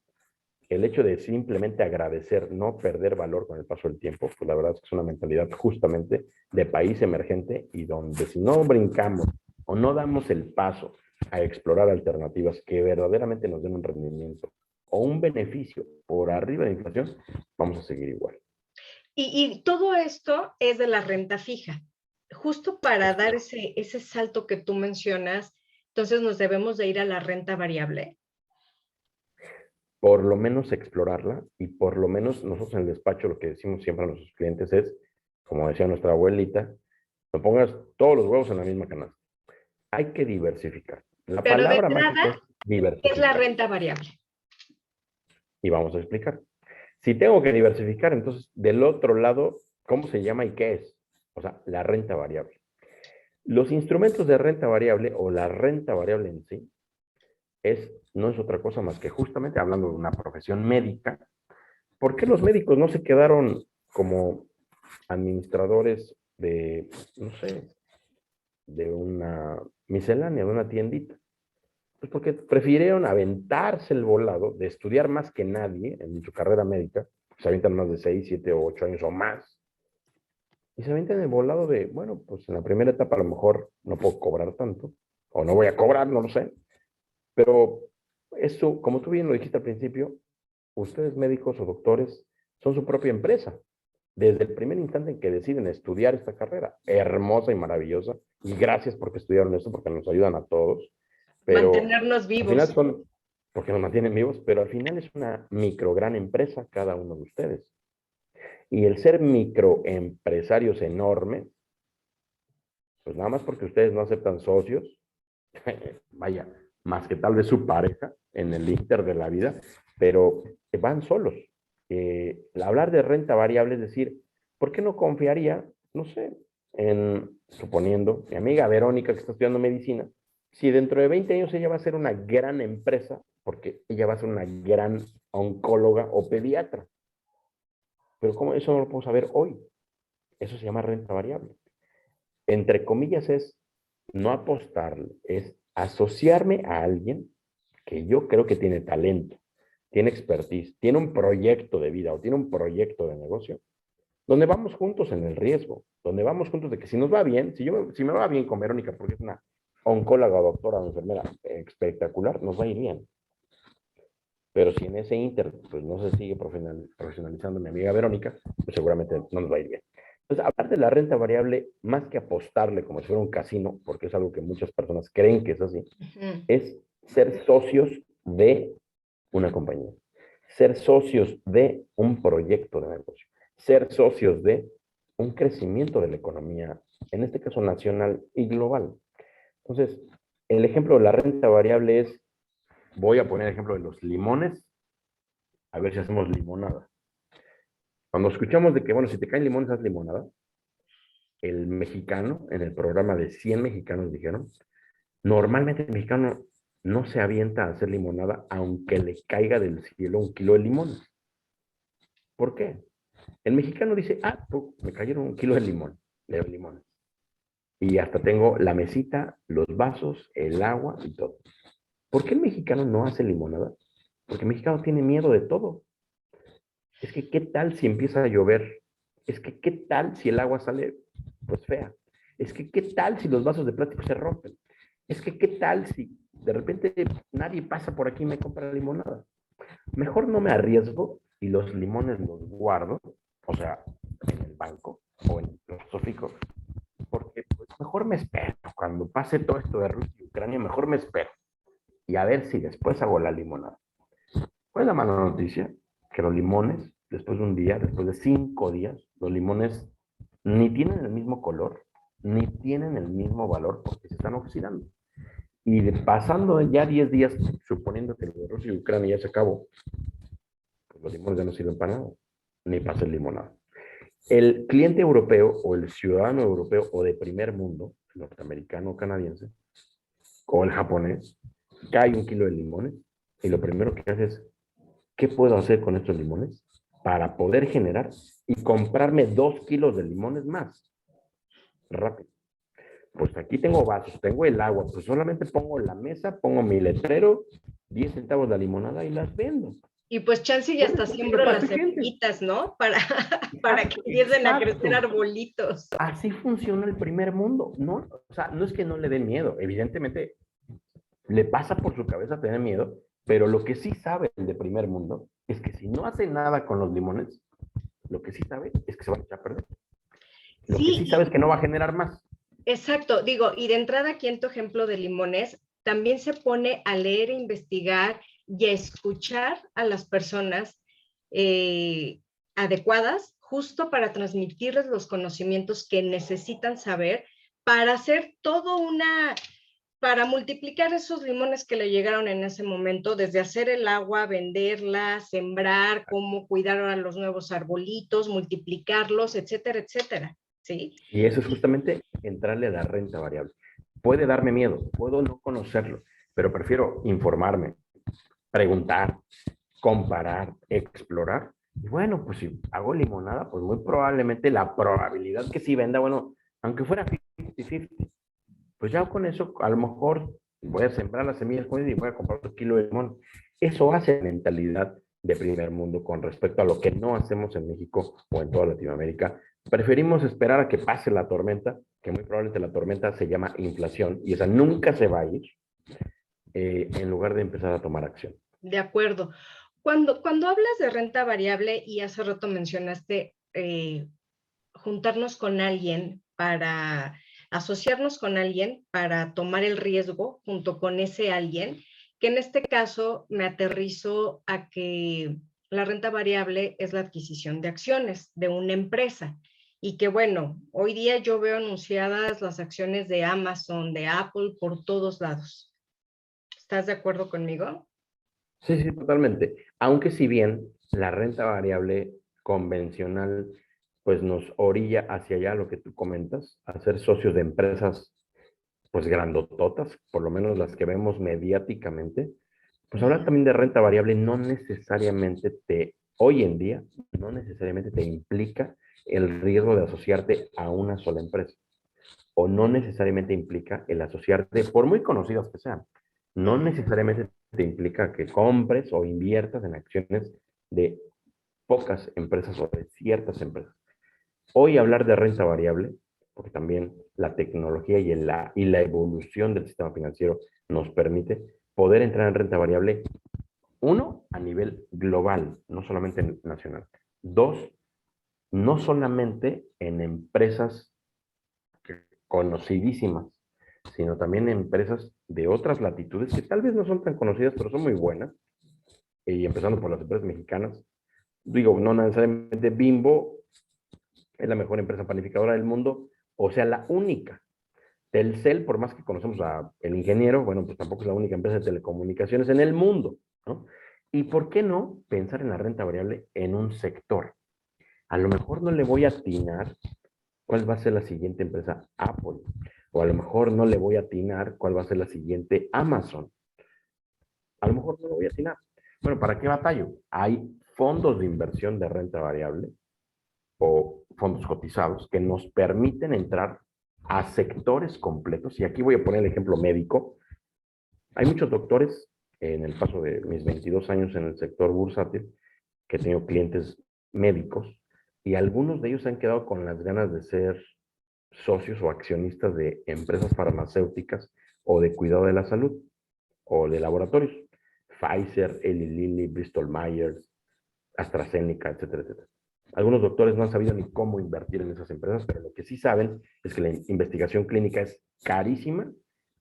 el hecho de simplemente agradecer, no perder valor con el paso del tiempo, pues la verdad es que es una mentalidad justamente de país emergente y donde si no brincamos o no damos el paso a explorar alternativas que verdaderamente nos den un rendimiento o un beneficio por arriba de la inflación, vamos a seguir igual. Y todo esto es de la renta fija. Justo para dar ese salto que tú mencionas, entonces nos debemos de ir a la renta variable. Por lo menos explorarla y por lo menos nosotros en el despacho lo que decimos siempre a nuestros clientes es, como decía nuestra abuelita, no pongas todos los huevos en la misma canasta. Hay que diversificar. La Pero de palabra mágica entrada, es ¿qué es la diversificar. renta variable? Y vamos a explicar. Si tengo que diversificar, entonces del otro lado, ¿cómo se llama y qué es? O sea, la renta variable. Los instrumentos de renta variable o la renta variable en sí no es otra cosa más que justamente hablando de una profesión médica. ¿Por qué los médicos no se quedaron como administradores de, no sé, de una miscelánea, de una tiendita? Pues porque prefirieron aventarse el volado de estudiar más que nadie en su carrera médica, se avientan más de 6, 7 o 8 años o más, y se avientan el volado de, bueno, pues en la primera etapa a lo mejor no puedo cobrar tanto, o no voy a cobrar, no lo sé, pero eso, como tú bien lo dijiste al principio, ustedes médicos o doctores son su propia empresa. Desde el primer instante en que deciden estudiar esta carrera, hermosa y maravillosa, y gracias porque estudiaron esto, porque nos ayudan a todos, pero mantenernos al final vivos. son, porque nos mantienen vivos, pero al final es una micro gran empresa cada uno de ustedes. Y el ser microempresarios enormes, pues nada más porque ustedes no aceptan socios, vaya, más que tal vez su pareja en el inter de la vida, pero van solos. Hablar de renta variable es decir, ¿por qué no confiaría, no sé, suponiendo, mi amiga Verónica que está estudiando medicina, si dentro de 20 años ella va a ser una gran empresa, porque ella va a ser una gran oncóloga o pediatra? Pero ¿cómo eso no lo puedo saber hoy? Eso se llama renta variable. Entre comillas es no apostarle, es asociarme a alguien que yo creo que tiene talento, tiene expertise, tiene un proyecto de vida o tiene un proyecto de negocio, donde vamos juntos en el riesgo, donde vamos juntos de que si nos va bien, si me va bien con Verónica, porque es una oncóloga, doctora o enfermera espectacular, nos va a ir bien. Pero si en ese inter pues no se sigue profesionalizando mi amiga Verónica, pues seguramente no nos va a ir bien. Entonces, aparte de la renta variable, más que apostarle como si fuera un casino, porque es algo que muchas personas creen que es así, es ser socios de una compañía, ser socios de un proyecto de negocio, ser socios de un crecimiento de la economía, en este caso nacional y global. Entonces, el ejemplo de la renta variable es, voy a poner el ejemplo de los limones, a ver si hacemos limonada. Cuando escuchamos de que, bueno, si te caen limones, haz limonada, el mexicano, en el programa de 100 mexicanos dijeron, normalmente el mexicano no se avienta a hacer limonada aunque le caiga del cielo 1 kilo de limón. ¿Por qué? El mexicano dice, pues me cayeron 1 kilo de limón. Y hasta tengo la mesita, los vasos, el agua y todo. ¿Por qué el mexicano no hace limonada? Porque el mexicano tiene miedo de todo. Es que, ¿qué tal si empieza a llover? Es que, ¿qué tal si el agua sale, pues, fea? Es que, ¿qué tal si los vasos de plástico se rompen? Es que, ¿qué tal si de repente nadie pasa por aquí y me compra limonada? Mejor no me arriesgo y los limones los guardo, o sea, en el banco o en el zoológico, porque pues, mejor me espero. Cuando pase todo esto de Rusia y Ucrania, mejor me espero. Y a ver si después hago la limonada. Pues la mala noticia, que los limones, después de un día, después de 5 días, los limones ni tienen el mismo color, ni tienen el mismo valor porque se están oxidando. Y pasando ya 10 días, suponiendo que lo de Rusia y Ucrania ya se acabó, pues los limones ya no sirven para nada, ni para hacer limonada. El cliente europeo o el ciudadano europeo o de primer mundo, norteamericano o canadiense, o el japonés, cae 1 kilo de limones y lo primero que hace es, ¿qué puedo hacer con estos limones para poder generar y comprarme 2 kilos de limones más? Rápido. Pues aquí tengo vasos, tengo el agua, pues solamente pongo la mesa, pongo mi letrero, 10 centavos la limonada y las vendo. Y pues chance ya hasta siembro las semillitas, ¿no? Para que empiecen a crecer arbolitos. Así funciona el primer mundo, ¿no? O sea, no es que no le den miedo, evidentemente le pasa por su cabeza tener miedo, pero lo que sí sabe el de primer mundo es que si no hace nada con los limones, lo que sí sabe es que se van a echar a perder. Lo que sí sabe es que no va a generar más. Exacto, digo, y de entrada aquí en tu ejemplo de limones, también se pone a leer, e investigar y a escuchar a las personas adecuadas justo para transmitirles los conocimientos que necesitan saber para hacer todo para multiplicar esos limones que le llegaron en ese momento, desde hacer el agua, venderla, sembrar, cómo cuidar a los nuevos arbolitos, multiplicarlos, etcétera, etcétera. ¿Sí? Y eso es justamente entrarle a la renta variable. Puede darme miedo, puedo no conocerlo, pero prefiero informarme, preguntar, comparar, explorar. Y bueno, pues si hago limonada, pues muy probablemente la probabilidad que sí venda, bueno, aunque fuera 50-50, pues ya con eso a lo mejor voy a sembrar las semillas y voy a comprar 2 kilos de limón. Eso hace mentalidad de primer mundo con respecto a lo que no hacemos en México o en toda Latinoamérica. Preferimos esperar a que pase la tormenta, que muy probablemente la tormenta se llama inflación y esa nunca se va a ir, en lugar de empezar a tomar acción. De acuerdo. Cuando hablas de renta variable y hace rato mencionaste juntarnos con alguien para asociarnos con alguien para tomar el riesgo junto con ese alguien, que en este caso me aterrizo a que la renta variable es la adquisición de acciones de una empresa y que bueno, hoy día yo veo anunciadas las acciones de Amazon, de Apple por todos lados. ¿Estás de acuerdo conmigo? Sí, sí, totalmente. Aunque si bien la renta variable convencional pues nos orilla hacia allá lo que tú comentas, a ser socios de empresas pues grandototas, por lo menos las que vemos mediáticamente, pues hablar también de renta variable no necesariamente hoy en día, no necesariamente te implica el riesgo de asociarte a una sola empresa, o no necesariamente implica el asociarte, por muy conocidas que sean, no necesariamente te implica que compres o inviertas en acciones de pocas empresas o de ciertas empresas. Hoy hablar de renta variable, porque también la tecnología y la evolución del sistema financiero nos permite poder entrar en renta variable, uno, a nivel global, no solamente nacional. Dos, no solamente en empresas conocidísimas, sino también en empresas de otras latitudes que tal vez no son tan conocidas, pero son muy buenas, y empezando por las empresas mexicanas. Digo, no necesariamente Bimbo es la mejor empresa panificadora del mundo, o sea, la única. Telcel, por más que conocemos al ingeniero, bueno, pues tampoco es la única empresa de telecomunicaciones en el mundo, ¿no? ¿Y por qué no pensar en la renta variable en un sector? A lo mejor no le voy a atinar cuál va a ser la siguiente empresa Apple. O a lo mejor no le voy a atinar cuál va a ser la siguiente Amazon. A lo mejor no lo voy a atinar. Bueno, ¿para qué batallo? Hay fondos de inversión de renta variable o fondos cotizados que nos permiten entrar a sectores completos. Y aquí voy a poner el ejemplo médico. Hay muchos doctores, en el paso de mis 22 años en el sector bursátil, que he tenido clientes médicos, y algunos de ellos han quedado con las ganas de ser socios o accionistas de empresas farmacéuticas o de cuidado de la salud o de laboratorios. Pfizer, Eli Lilly, Bristol Myers, AstraZeneca, etcétera, etcétera. Algunos doctores no han sabido ni cómo invertir en esas empresas, pero lo que sí saben es que la investigación clínica es carísima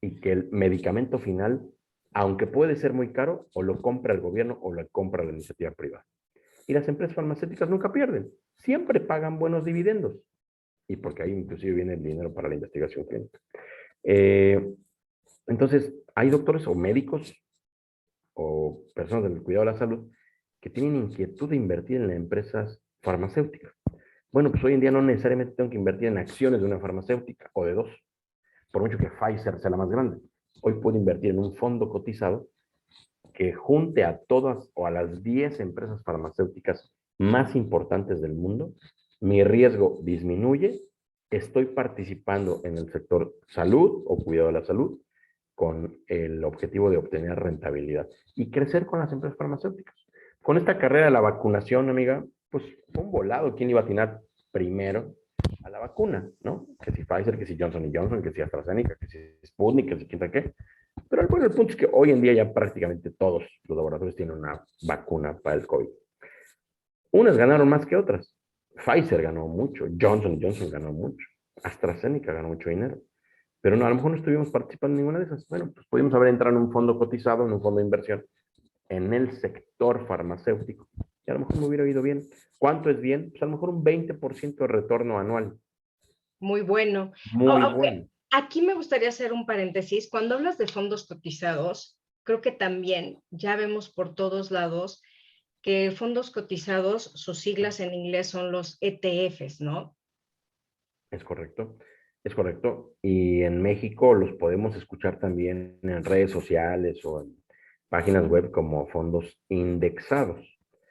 y que el medicamento final, aunque puede ser muy caro, o lo compra el gobierno o lo compra la iniciativa privada. Y las empresas farmacéuticas nunca pierden, siempre pagan buenos dividendos. Y porque ahí inclusive viene el dinero para la investigación clínica. Entonces, hay doctores o médicos o personas del cuidado de la salud que tienen inquietud de invertir en empresas farmacéuticas. Bueno, pues hoy en día no necesariamente tengo que invertir en acciones de una farmacéutica o de dos, por mucho que Pfizer sea la más grande. Hoy puedo invertir en un fondo cotizado que junte a todas o a las 10 empresas farmacéuticas más importantes del mundo. Mi riesgo disminuye, estoy participando en el sector salud o cuidado de la salud con el objetivo de obtener rentabilidad y crecer con las empresas farmacéuticas. Con esta carrera de la vacunación, amiga, pues fue un volado. ¿Quién iba a atinar primero a la vacuna, no? Que si Pfizer, que si Johnson Johnson, que si AstraZeneca, que si Sputnik, que si quién sabe qué. Pero bueno, el punto es que hoy en día ya prácticamente todos los laboratorios tienen una vacuna para el COVID. Unas ganaron más que otras. Pfizer ganó mucho, Johnson Johnson ganó mucho, AstraZeneca ganó mucho dinero. Pero no, a lo mejor no estuvimos participando en ninguna de esas. Bueno, pues pudimos haber entrado en un fondo cotizado, en un fondo de inversión, en el sector farmacéutico. Y a lo mejor me hubiera ido bien. ¿Cuánto es bien? Pues a lo mejor un 20% de retorno anual. Muy bueno. Muy Aunque bueno. aquí me gustaría hacer un paréntesis. Cuando hablas de fondos cotizados, creo que también ya vemos por todos lados que fondos cotizados, sus siglas en inglés son los ETFs, ¿no? Es correcto. Es correcto. Y en México los podemos escuchar también en redes sociales o en páginas web como fondos indexados.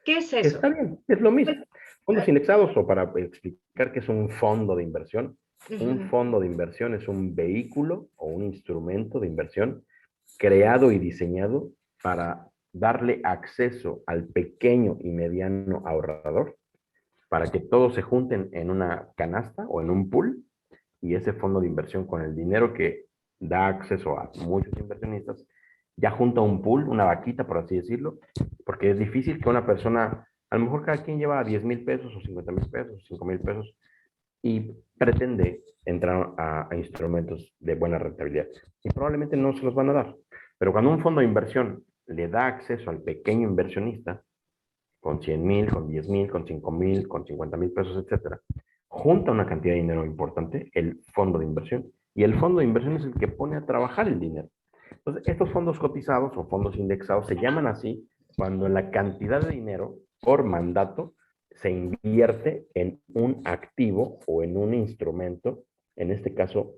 ¿Qué es Que eso? está bien, es lo mismo. Pues, Fondos indexados, o para explicar qué es un fondo de inversión. Un ujú. fondo de inversión es un vehículo o un instrumento de inversión creado y diseñado para darle acceso al pequeño y mediano ahorrador para que todos se junten en una canasta o en un pool y ese fondo de inversión con el dinero que da acceso a muchos inversionistas ya junta un pool, una vaquita, por así decirlo, porque es difícil que una persona, a lo mejor cada quien lleva 10,000 pesos o 50,000 pesos, 5,000 pesos y pretende entrar a instrumentos de buena rentabilidad. Y probablemente no se los van a dar. Pero cuando un fondo de inversión le da acceso al pequeño inversionista, con 100,000, con 10,000, con 5,000, con 50,000 pesos, etcétera, junta una cantidad de dinero importante, el fondo de inversión, y el fondo de inversión es el que pone a trabajar el dinero. Entonces, estos fondos cotizados o fondos indexados se llaman así cuando la cantidad de dinero por mandato se invierte en un activo o en un instrumento, en este caso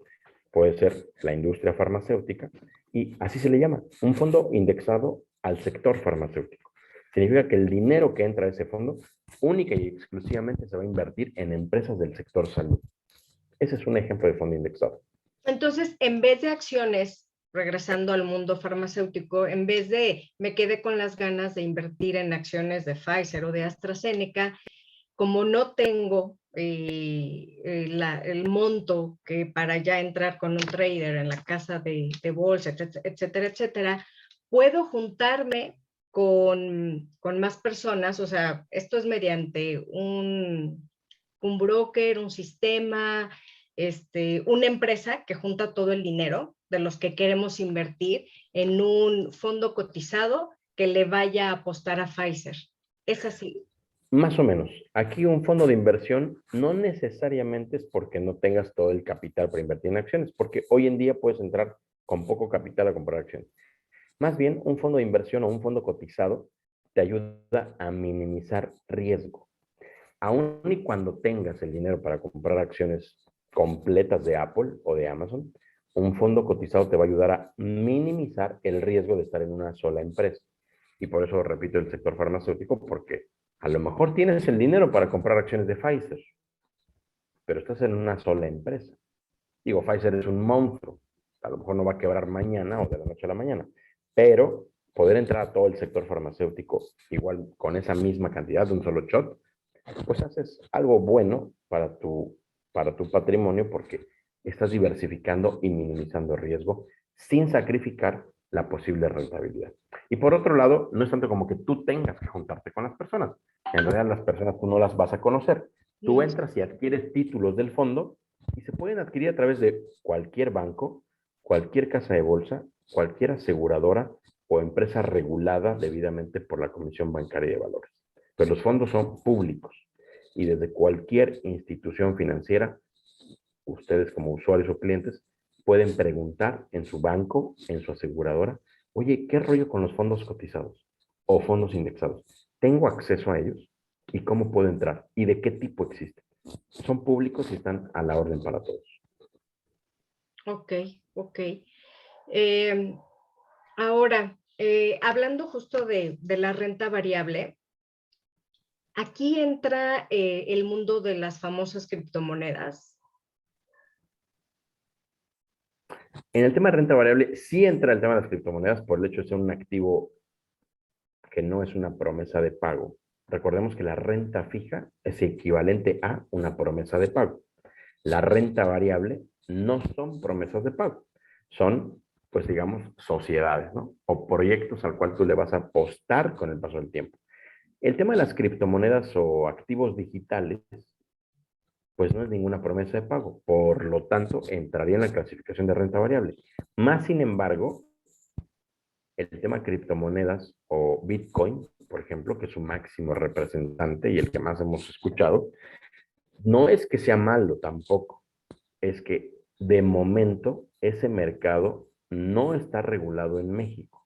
puede ser la industria farmacéutica, y así se le llama, un fondo indexado al sector farmacéutico. Significa que el dinero que entra a ese fondo única y exclusivamente se va a invertir en empresas del sector salud. Ese es un ejemplo de fondo indexado. Entonces, en vez de acciones, regresando al mundo farmacéutico, en vez de me quedé con las ganas de invertir en acciones de Pfizer o de AstraZeneca, como no tengo el monto que para ya entrar con un trader en la casa de bolsa, etcétera, etcétera, puedo juntarme con más personas, o sea, esto es mediante un broker, un sistema, una empresa que junta todo el dinero de los que queremos invertir en un fondo cotizado que le vaya a apostar a Pfizer. ¿Es así? Más o menos. Aquí un fondo de inversión no necesariamente es porque no tengas todo el capital para invertir en acciones, porque hoy en día puedes entrar con poco capital a comprar acciones. Más bien, un fondo de inversión o un fondo cotizado te ayuda a minimizar riesgo. aún y cuando tengas el dinero para comprar acciones completas de Apple o de Amazon, un fondo cotizado te va a ayudar a minimizar el riesgo de estar en una sola empresa. Y por eso repito el sector farmacéutico, porque a lo mejor tienes el dinero para comprar acciones de Pfizer, pero estás en una sola empresa. Digo, Pfizer es un monstruo. A lo mejor no va a quebrar mañana o de la noche a la mañana, pero poder entrar a todo el sector farmacéutico igual con esa misma cantidad de un solo shot, pues haces algo bueno para tu patrimonio porque estás diversificando y minimizando riesgo sin sacrificar la posible rentabilidad. Y por otro lado, no es tanto como que tú tengas que juntarte con las personas. En realidad las personas tú no las vas a conocer. Tú entras y adquieres títulos del fondo y se pueden adquirir a través de cualquier banco, cualquier casa de bolsa, cualquier aseguradora o empresa regulada debidamente por la Comisión Bancaria de Valores. Pero los fondos son públicos y desde cualquier institución financiera, ustedes como usuarios o clientes pueden preguntar en su banco, en su aseguradora, oye, ¿qué rollo con los fondos cotizados o fondos indexados? ¿Tengo acceso a ellos? ¿Y cómo puedo entrar? ¿Y de qué tipo existen? Son públicos y están a la orden para todos. Ok, ok. Eh, Ahora, hablando justo de la renta variable, aquí entra el mundo de las famosas criptomonedas. En el tema de renta variable, sí entra el tema de las criptomonedas por el hecho de ser un activo que no es una promesa de pago. Recordemos que la renta fija es equivalente a una promesa de pago. La renta variable no son promesas de pago, son, pues digamos, sociedades, ¿no? O proyectos al cual tú le vas a apostar con el paso del tiempo. El tema de las criptomonedas o activos digitales, pues no es ninguna promesa de pago, por lo tanto, entraría en la clasificación de renta variable. Más sin embargo, el tema criptomonedas o Bitcoin, por ejemplo, que es su máximo representante y el que más hemos escuchado, no es que sea malo tampoco, es que de momento ese mercado no está regulado en México.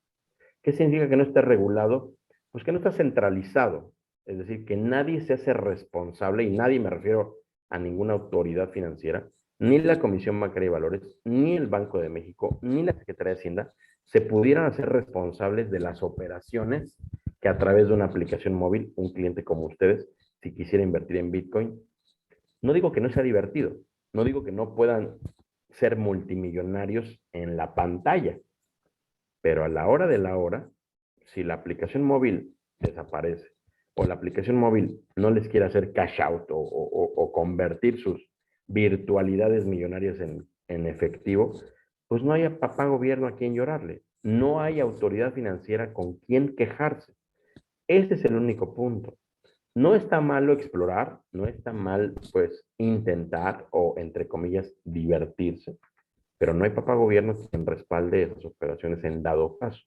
¿Qué significa que no está regulado? Pues que no está centralizado, es decir, que nadie se hace responsable, y nadie me refiero a ninguna autoridad financiera, ni la Comisión Bancaria de Valores, ni el Banco de México, ni la Secretaría de Hacienda, se pudieran hacer responsables de las operaciones que a través de una aplicación móvil, un cliente como ustedes, si quisiera invertir en Bitcoin, no digo que no sea divertido, no digo que no puedan ser multimillonarios en la pantalla, pero a la hora de la hora, si la aplicación móvil desaparece o la aplicación móvil no les quiere hacer cash out o convertir sus virtualidades millonarias en efectivo, pues no hay papá gobierno a quien llorarle. No hay autoridad financiera con quien quejarse. Ese es el único punto. No está malo explorar, no está mal, pues, intentar o, entre comillas, divertirse, pero no hay papá gobierno quien respalde esas operaciones en dado caso,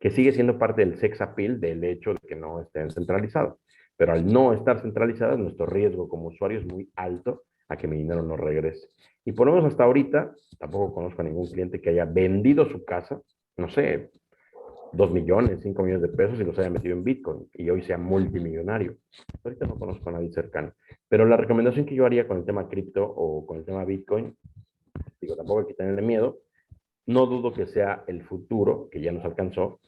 que sigue siendo parte del sex appeal del hecho de que no estén centralizados. Pero al no estar centralizadas, nuestro riesgo como usuario es muy alto a que mi dinero no regrese. Y por lo menos hasta ahorita, tampoco conozco a ningún cliente que haya vendido su casa, no sé, 2 millones, 5 millones de pesos y los haya metido en Bitcoin y hoy sea multimillonario. Ahorita no conozco a nadie cercano. Pero la recomendación que yo haría con el tema cripto o con el tema Bitcoin, digo, tampoco hay que tenerle miedo. No dudo que sea el futuro, que ya nos alcanzó,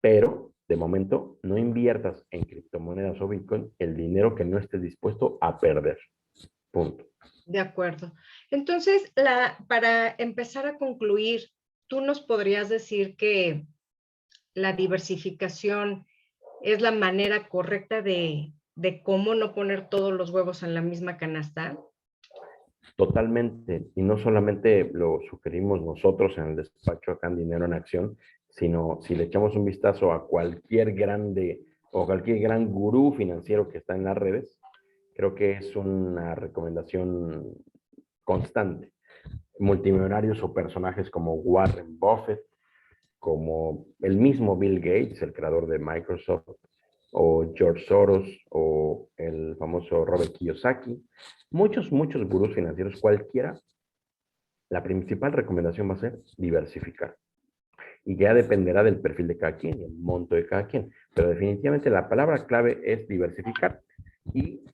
pero de momento no inviertas en criptomonedas o Bitcoin el dinero que no estés dispuesto a perder. Punto. De acuerdo. Entonces, para empezar a concluir, ¿tú nos podrías decir que la diversificación es la manera correcta de cómo no poner todos los huevos en la misma canasta? Totalmente. Y no solamente lo sugerimos nosotros en el despacho acá en Dinero en Acción, sino si le echamos un vistazo a cualquier grande o cualquier gran gurú financiero que está en las redes, creo que es una recomendación constante. Multimillonarios o personajes como Warren Buffett, como el mismo Bill Gates, el creador de Microsoft, o George Soros, o el famoso Robert Kiyosaki, muchos gurús financieros, cualquiera, la principal recomendación va a ser diversificar. Y ya dependerá del perfil de cada quien y el monto de cada quien. Pero definitivamente la palabra clave es diversificar. Y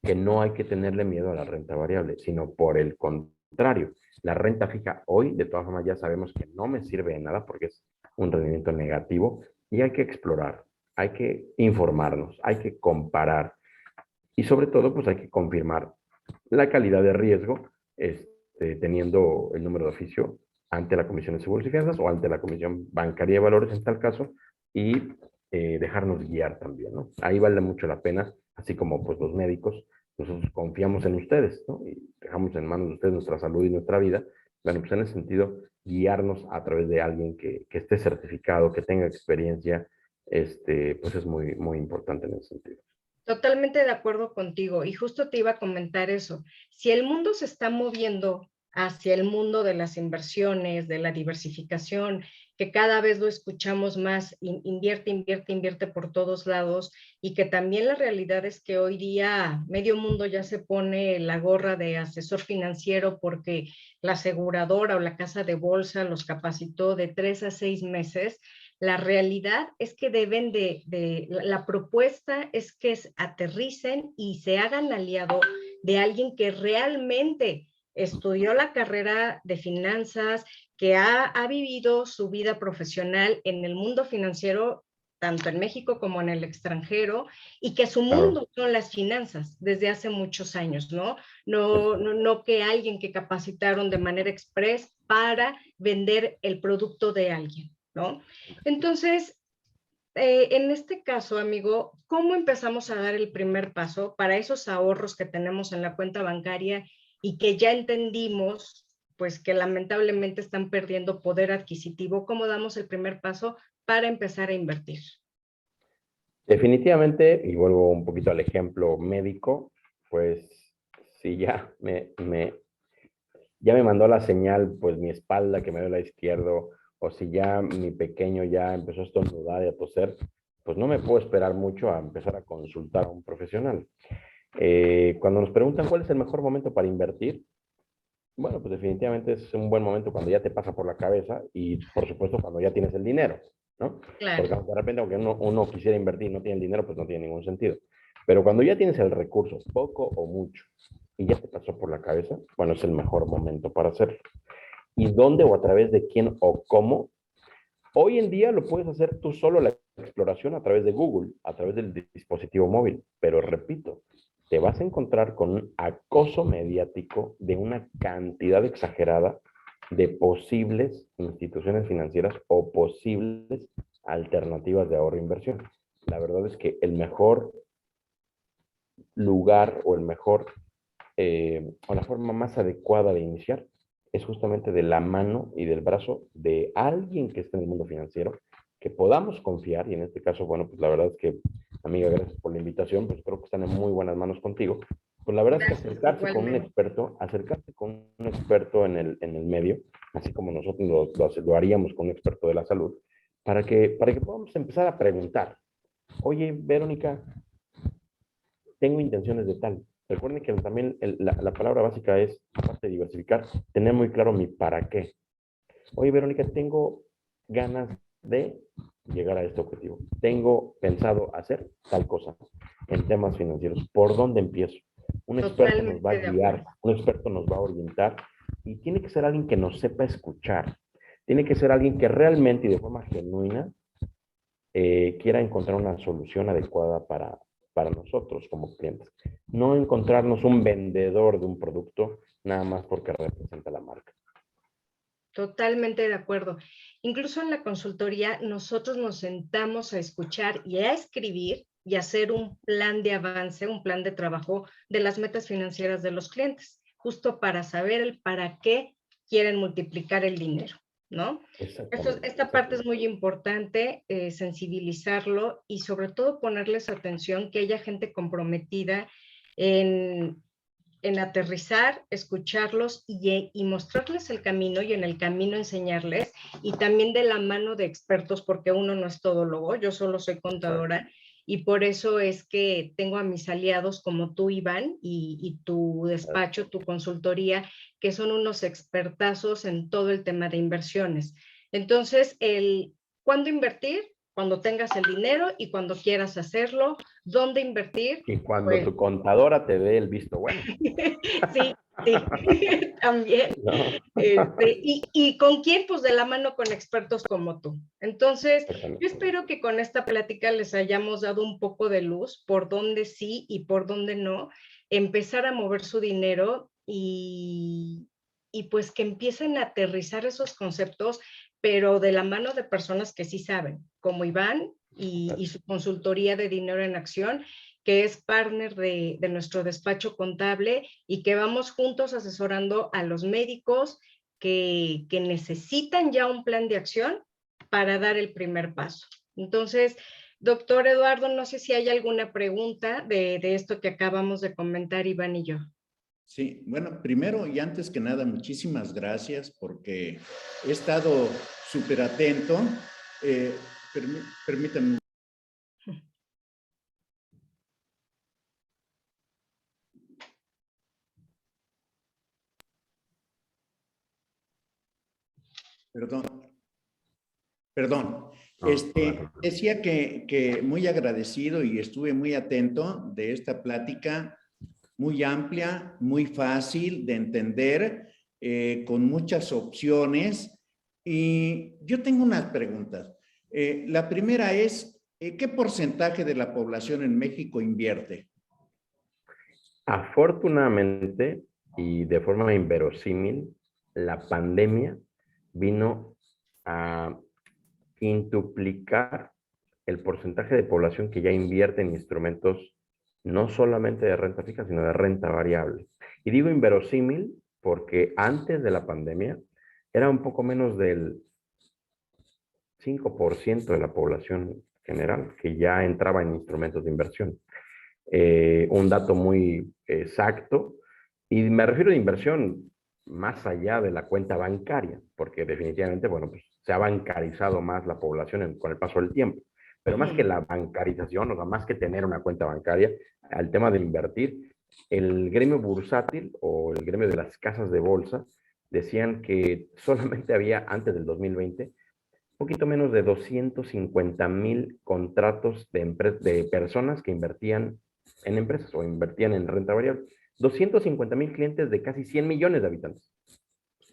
que no hay que tenerle miedo a la renta variable, sino por el contrario. La renta fija hoy, de todas formas, ya sabemos que no me sirve de nada porque es un rendimiento negativo y hay que explorar, hay que informarnos, hay que comparar y sobre todo, pues hay que confirmar la calidad de riesgo teniendo el número de oficio ante la Comisión de Seguros y Fianzas o ante la Comisión Bancaria de Valores en tal caso y dejarnos guiar también, ¿no? Ahí vale mucho la pena, así como pues los médicos, nosotros confiamos en ustedes, ¿no? Y dejamos en manos de ustedes nuestra salud y nuestra vida. Bueno, pues en ese sentido, guiarnos a través de alguien que esté certificado, que tenga experiencia, pues es muy, muy importante en ese sentido. Totalmente de acuerdo contigo y justo te iba a comentar eso. Si el mundo se está moviendo hacia el mundo de las inversiones, de la diversificación, que cada vez lo escuchamos más, invierte, invierte, invierte por todos lados y que también la realidad es que hoy día medio mundo ya se pone la gorra de asesor financiero porque la aseguradora o la casa de bolsa los capacitó de 3 a 6 meses. La realidad es que deben la propuesta es que aterricen y se hagan aliado de alguien que realmente estudió la carrera de finanzas, que ha vivido su vida profesional en el mundo financiero, tanto en México como en el extranjero, y que su Claro. mundo son las finanzas desde hace muchos años, ¿no? No que alguien que capacitaron de manera express para vender el producto de alguien, ¿no? Entonces, en este caso, amigo, ¿cómo empezamos a dar el primer paso para esos ahorros que tenemos en la cuenta bancaria y que ya entendimos, pues que lamentablemente están perdiendo poder adquisitivo? ¿Cómo damos el primer paso para empezar a invertir? Definitivamente, y vuelvo un poquito al ejemplo médico, pues si ya me mandó la señal, pues mi espalda que me duele la izquierdo, o si ya mi pequeño ya empezó a estornudar y a toser, pues no me puedo esperar mucho a empezar a consultar a un profesional. Cuando nos preguntan cuál es el mejor momento para invertir, bueno, pues definitivamente es un buen momento cuando ya te pasa por la cabeza y por supuesto cuando ya tienes el dinero, ¿no? Claro, Porque de repente aunque uno quisiera invertir y no tiene el dinero, pues no tiene ningún sentido. Pero cuando ya tienes el recurso, poco o mucho, y ya te pasó por la cabeza, bueno, es el mejor momento para hacerlo. ¿Y dónde o a través de quién o cómo? Hoy en día lo puedes hacer tú solo la exploración a través de Google, a través del dispositivo móvil, pero repito, te vas a encontrar con un acoso mediático de una cantidad exagerada de posibles instituciones financieras o posibles alternativas de ahorro e inversión. La verdad es que el mejor lugar o el mejor o la forma más adecuada de iniciar es justamente de la mano y del brazo de alguien que esté en el mundo financiero, que podamos confiar, y en este caso, bueno, pues la verdad es que, amiga, gracias por la invitación, pues creo que están en muy buenas manos contigo. Pues la verdad es que gracias, igualmente. acercarse con un experto en el medio, así como nosotros lo haríamos con un experto de la salud, para que podamos empezar a preguntar, oye, Verónica, tengo intenciones de tal. Recuerden que también la palabra básica es, aparte de diversificar, tener muy claro mi para qué. Oye, Verónica, tengo ganas de llegar a este objetivo. Tengo pensado hacer tal cosa en temas financieros. ¿Por dónde empiezo? Un experto nos va a Totalmente de guiar, acuerdo. un experto nos va a orientar y tiene que ser alguien que nos sepa escuchar. Tiene que ser alguien que realmente y de forma genuina quiera encontrar una solución adecuada para nosotros como clientes. No encontrarnos un vendedor de un producto nada más porque representa la marca. Totalmente de acuerdo. Incluso en la consultoría nosotros nos sentamos a escuchar y a escribir y hacer un plan de avance, un plan de trabajo de las metas financieras de los clientes, justo para saber el para qué quieren multiplicar el dinero, ¿no? Exactamente, Esta parte es exactamente. muy importante, sensibilizarlo y sobre todo ponerles atención, que haya gente comprometida en aterrizar, escucharlos y mostrarles el camino y en el camino enseñarles y también de la mano de expertos porque uno no es todólogo, yo solo soy Exacto. contadora y por eso es que tengo a mis aliados como tú, Iván, y tu despacho, tu consultoría, que son unos expertazos en todo el tema de inversiones. Entonces, ¿cuándo invertir? cuando tengas el dinero y cuando quieras hacerlo, dónde invertir. Y cuando Pues, tu contadora te dé el visto bueno. sí, sí, también. ¿No? Y con quién, pues de la mano con expertos como tú. Entonces, yo Exactamente. espero que con esta plática les hayamos dado un poco de luz por dónde sí y por dónde no, empezar a mover su dinero y pues que empiecen a aterrizar esos conceptos, pero de la mano de personas que sí saben, como Iván y su consultoría de dinero en acción, que es partner de nuestro despacho contable y que vamos juntos asesorando a los médicos que necesitan ya un plan de acción para dar el primer paso. Entonces, doctor Eduardo, no sé si hay alguna pregunta de esto que acabamos de comentar Iván y yo. Sí, bueno, primero y antes que nada, muchísimas gracias porque he estado súper atento. Eh, permítanme. Perdón, perdón. No, no hay problema. Decía que muy agradecido y estuve muy atento de esta plática muy amplia, muy fácil de entender, con muchas opciones. Y yo tengo unas preguntas. La primera es, ¿qué porcentaje de la población en México invierte? Afortunadamente y de forma inverosímil, la pandemia vino a quintuplicar el porcentaje de población que ya invierte en instrumentos no solamente de renta fija, sino de renta variable. Y digo inverosímil porque antes de la pandemia era un poco menos del 5% de la población general que ya entraba en instrumentos de inversión. Un dato muy exacto, y me refiero a inversión más allá de la cuenta bancaria, porque definitivamente, bueno, pues se ha bancarizado más la población con el paso del tiempo. Pero más que la bancarización, o sea, más que tener una cuenta bancaria, al tema de invertir, el gremio bursátil o el gremio de las casas de bolsa decían que solamente había, antes del 2020, un poquito menos de 250,000 contratos de personas que invertían en empresas o invertían en renta variable. 250,000 clientes de casi 100 millones de habitantes.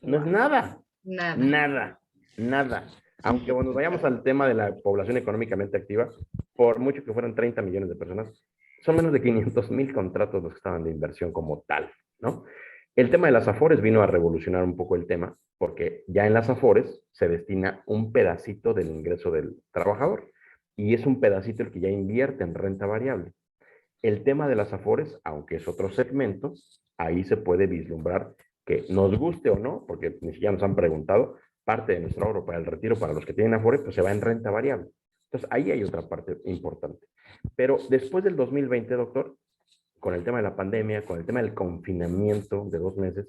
No es nada, Nada. nada, nada. Aunque bueno, vayamos al tema de la población económicamente activa, por mucho que fueran 30 millones de personas, son menos de 500,000 contratos los que estaban de inversión como tal, ¿no? El tema de las Afores vino a revolucionar un poco el tema, porque ya en las Afores se destina un pedacito del ingreso del trabajador, y es un pedacito el que ya invierte en renta variable. El tema de las Afores, aunque es otro segmento, ahí se puede vislumbrar que nos guste o no, porque ni siquiera nos han preguntado, parte de nuestro ahorro para el retiro, para los que tienen Afores, pues se va en renta variable. Entonces, ahí hay otra parte importante. Pero después del 2020, doctor, con el tema de la pandemia, con el tema del confinamiento de 2 meses,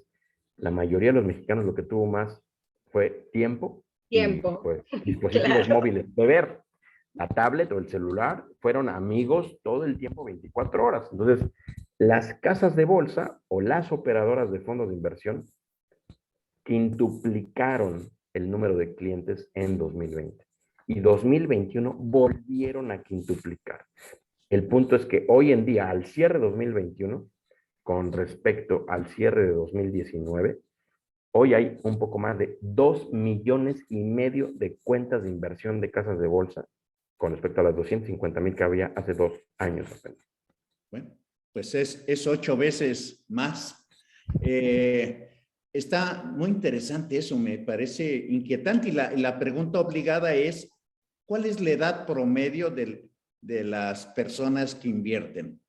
la mayoría de los mexicanos lo que tuvo más fue tiempo y Tiempo, pues dispositivos claro. móviles de ver. La tablet o el celular fueron amigos todo el tiempo, 24 horas. Entonces, las casas de bolsa o las operadoras de fondos de inversión quintuplicaron el número de clientes en 2020 y 2021 volvieron a quintuplicar. El punto es que hoy en día, al cierre de 2021, con respecto al cierre de 2019, hoy hay un poco más de 2,5 millones de cuentas de inversión de casas de bolsa con respecto a las 250,000 que había hace 2 años apenas. Bueno, pues es 8 veces más. Está muy interesante eso, me parece inquietante. Y la pregunta obligada es, ¿cuál es la edad promedio de las personas que invierten?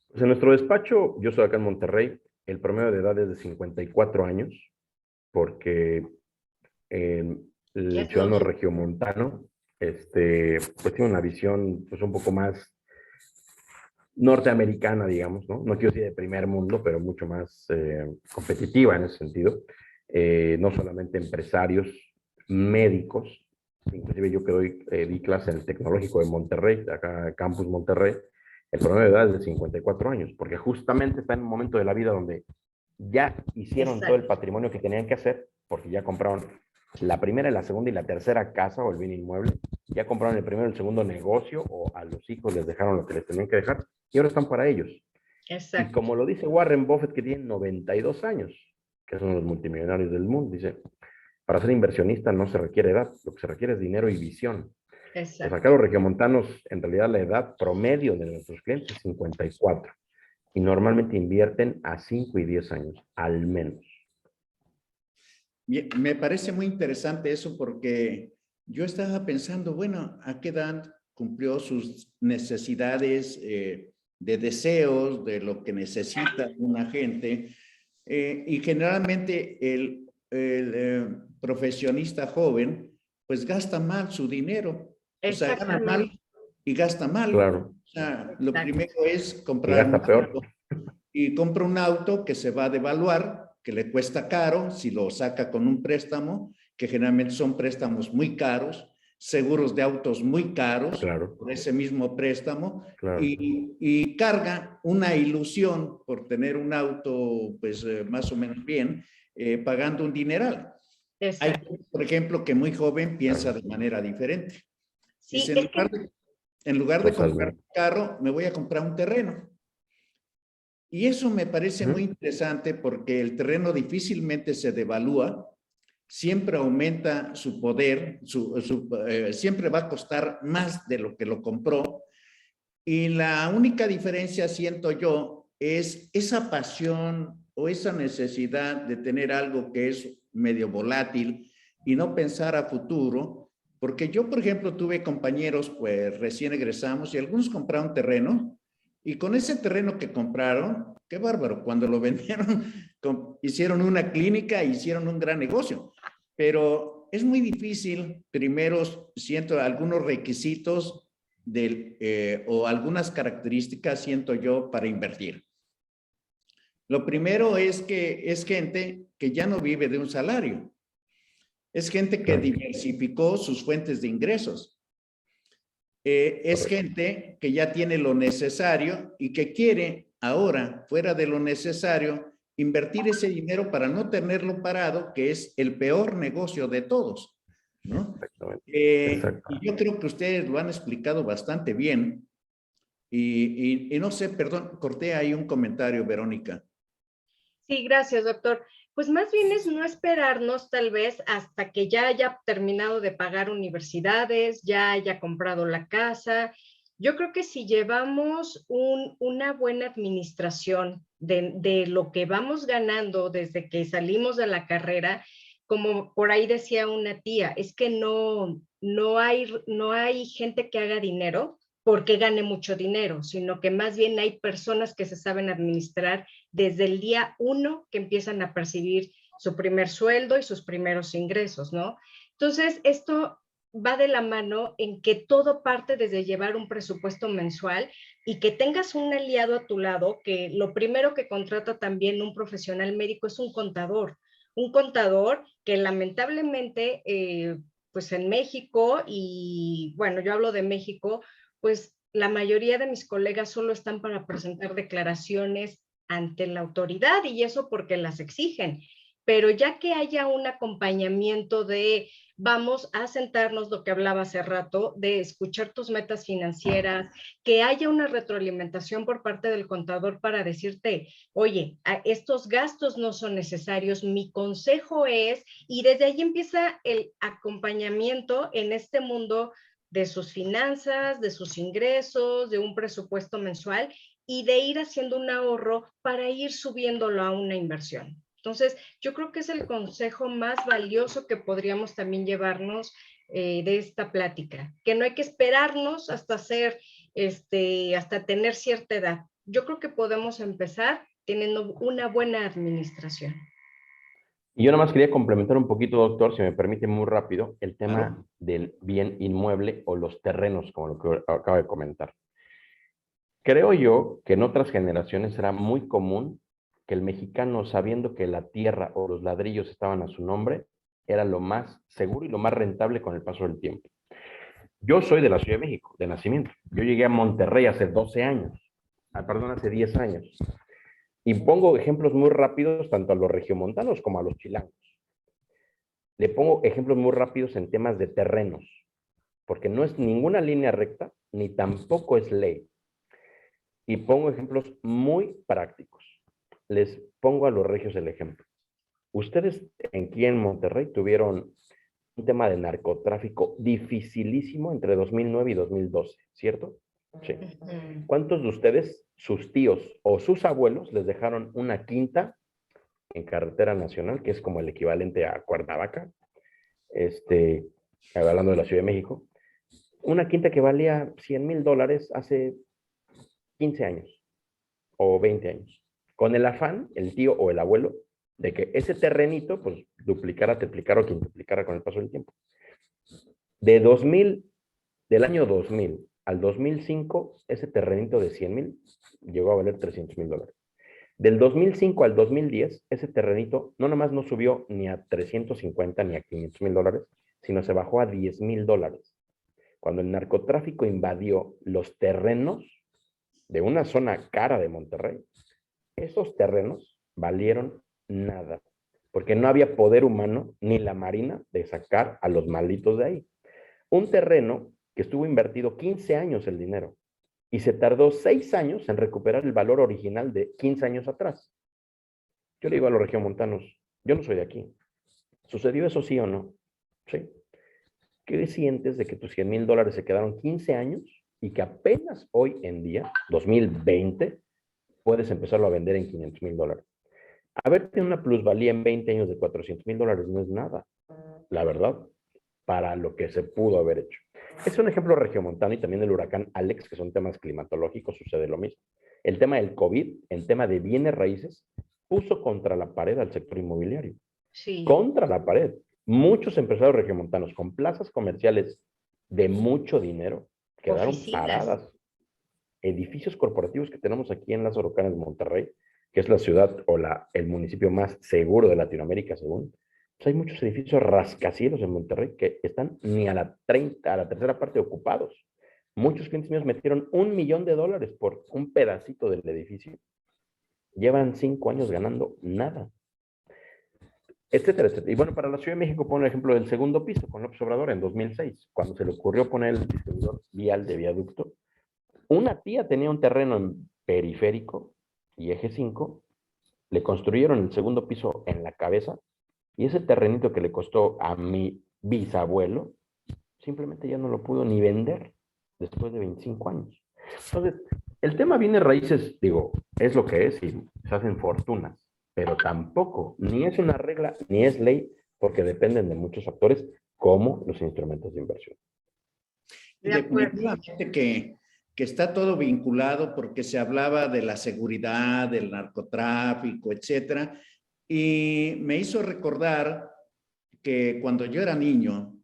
Pues en nuestro despacho, yo estoy acá en Monterrey, el promedio de edad es de 54 años, porque el ciudadano regiomontano pues tiene una visión pues un poco más norteamericana, digamos, ¿no? No quiero decir de primer mundo, pero mucho más competitiva en ese sentido. No solamente empresarios, médicos, inclusive yo que di clase en el Tecnológico de Monterrey, acá Campus Monterrey, el promedio de edad es de 54 años, porque justamente está en un momento de la vida donde ya hicieron todo el Exacto. patrimonio que tenían que hacer, porque ya compraron la primera, la segunda y la tercera casa o el bien inmueble, ya compraron el primero y el segundo negocio o a los hijos les dejaron lo que les tenían que dejar y ahora están para ellos. Exacto. Y como lo dice Warren Buffett, que tiene 92 años, que son los multimillonarios del mundo, dice, para ser inversionista no se requiere edad, lo que se requiere es dinero y visión. Pues acá los regiomontanos, en realidad la edad promedio de nuestros clientes es 54 y normalmente invierten a 5 y 10 años, al menos. Bien, me parece muy interesante eso porque yo estaba pensando, bueno, ¿a qué edad cumplió sus necesidades de deseos, de lo que necesita una gente? Y generalmente el profesionista joven, pues gasta mal su dinero. O sea, gana mal y gasta mal. Claro. O sea, lo primero es Y comprar un gasta peor. auto. Y compra un auto que se va a devaluar, que le cuesta caro, si lo saca con un préstamo, que generalmente son préstamos muy caros, seguros de autos muy caros, Claro. por ese mismo préstamo, Claro. y carga una ilusión por tener un auto, pues más o menos bien, pagando un dineral. Exacto. Hay, por ejemplo, que muy joven piensa de manera diferente. Sí, Dice, es que... en lugar de comprar un carro, me voy a comprar un terreno. Y eso me parece muy interesante porque el terreno difícilmente se devalúa, siempre aumenta su poder, siempre va a costar más de lo que lo compró. Y la única diferencia, siento yo, es esa pasión o esa necesidad de tener algo que es medio volátil y no pensar a futuro. Porque yo, por ejemplo, tuve compañeros, pues recién egresamos y algunos compraron terreno y con ese terreno que compraron, qué bárbaro, cuando lo vendieron, hicieron una clínica, hicieron un gran negocio. Pero es muy difícil, primero, siento algunos requisitos o algunas características, siento yo, para invertir. Lo primero es que es gente que ya no vive de un salario. Es gente que diversificó sus fuentes de ingresos. Es gente que ya tiene lo necesario y que quiere ahora, fuera de lo necesario, invertir ese dinero para no tenerlo parado, que es el peor negocio de todos, ¿no? Y yo creo que ustedes lo han explicado bastante bien. Y no sé, perdón, corté ahí un comentario, Verónica. Sí, gracias, doctor. Pues más bien es no esperarnos tal vez hasta que ya haya terminado de pagar universidades, ya haya comprado la casa. Yo creo que si llevamos una buena administración de lo que vamos ganando desde que salimos de la carrera, como por ahí decía una tía, es que no hay gente que haga dinero porque gane mucho dinero, sino que más bien hay personas que se saben administrar desde el día 1 que empiezan a percibir su primer sueldo y sus primeros ingresos, ¿no? Entonces, esto va de la mano en que todo parte desde llevar un presupuesto mensual y que tengas un aliado a tu lado, que lo primero que contrata también un profesional médico es un contador que lamentablemente, pues en México, y bueno, yo hablo de México, pues la mayoría de mis colegas solo están para presentar declaraciones ante la autoridad y eso porque las exigen. Pero ya que haya un acompañamiento de vamos a sentarnos, lo que hablaba hace rato, de escuchar tus metas financieras, que haya una retroalimentación por parte del contador para decirte, oye, estos gastos no son necesarios, mi consejo es, y desde ahí empieza el acompañamiento en este mundo de sus finanzas, de sus ingresos, de un presupuesto mensual y de ir haciendo un ahorro para ir subiéndolo a una inversión. Entonces, yo creo que es el consejo más valioso que podríamos también llevarnos de esta plática, que no hay que esperarnos hasta hasta tener cierta edad. Yo creo que podemos empezar teniendo una buena administración. Y yo nada más quería complementar un poquito, doctor, si me permite muy rápido, el tema del bien inmueble o los terrenos, como lo que acaba de comentar. Creo yo que en otras generaciones era muy común que el mexicano, sabiendo que la tierra o los ladrillos estaban a su nombre, era lo más seguro y lo más rentable con el paso del tiempo. Yo soy de la Ciudad de México, de nacimiento. Yo llegué a Monterrey hace 12 años, hace 10 años. Y pongo ejemplos muy rápidos tanto a los regiomontanos como a los chilangos. Le pongo ejemplos muy rápidos en temas de terrenos, porque no es ninguna línea recta, ni tampoco es ley. Y pongo ejemplos muy prácticos. Les pongo a los regios el ejemplo. Ustedes aquí en Monterrey tuvieron un tema de narcotráfico dificilísimo entre 2009 y 2012, ¿cierto? Sí. ¿Cuántos de ustedes, sus tíos o sus abuelos, les dejaron una quinta en carretera nacional, que es como el equivalente a Cuernavaca, hablando de la Ciudad de México? Una quinta que valía $100,000 hace 15 años o 20 años, con el afán, el tío o el abuelo, de que ese terrenito, pues, duplicara, triplicara o quintuplicara con el paso del tiempo. De 2000, del año 2000 al 2005, ese terrenito de 100,000 llegó a valer $300,000. Del 2005 al 2010, ese terrenito no nomás no subió ni a 350 ni a $500,000, sino se bajó a $10,000. Cuando el narcotráfico invadió los terrenos de una zona cara de Monterrey, esos terrenos valieron nada, porque no había poder humano ni la marina de sacar a los malditos de ahí. Un terreno que estuvo invertido 15 años el dinero y se tardó 6 años en recuperar el valor original de 15 años atrás. Yo le digo a los regiomontanos, yo no soy de aquí. ¿Sucedió eso sí o no? Sí. ¿Qué sientes de que tus $100,000 se quedaron 15 años y que apenas hoy en día, 2020, puedes empezarlo a vender en $500,000? A ver, tiene una plusvalía en 20 años de $400,000 no es nada, la verdad, para lo que se pudo haber hecho. Es un ejemplo regiomontano y también el huracán Alex, que son temas climatológicos, sucede lo mismo. El tema del COVID, el tema de bienes raíces, puso contra la pared al sector inmobiliario. Sí. Contra la pared. Muchos empresarios regiomontanos con plazas comerciales de mucho dinero quedaron paradas. Edificios corporativos que tenemos aquí en Lázaro Cárdenas de Monterrey, que es la ciudad o el municipio más seguro de Latinoamérica, según. Pues hay muchos edificios rascacielos en Monterrey que están ni a la tercera parte ocupados. Muchos clientes míos metieron $1,000,000 por un pedacito del edificio. Llevan 5 años ganando nada. Etcétera, etcétera. Y bueno, para la Ciudad de México, pongo el ejemplo del segundo piso con López Obrador en 2006, cuando se le ocurrió poner el distribuidor vial de viaducto. Una tía tenía un terreno en Periférico y Eje 5, le construyeron el segundo piso en la cabeza y ese terrenito que le costó a mi bisabuelo, simplemente ya no lo pudo ni vender después de 25 años. Entonces, el tema bienes raíces, digo, es lo que es y se hacen fortunas, pero tampoco, ni es una regla, ni es ley, porque dependen de muchos factores como los instrumentos de inversión. Y definitivamente que está todo vinculado porque se hablaba de la seguridad, del narcotráfico, etcétera, y me hizo recordar que cuando yo era niño,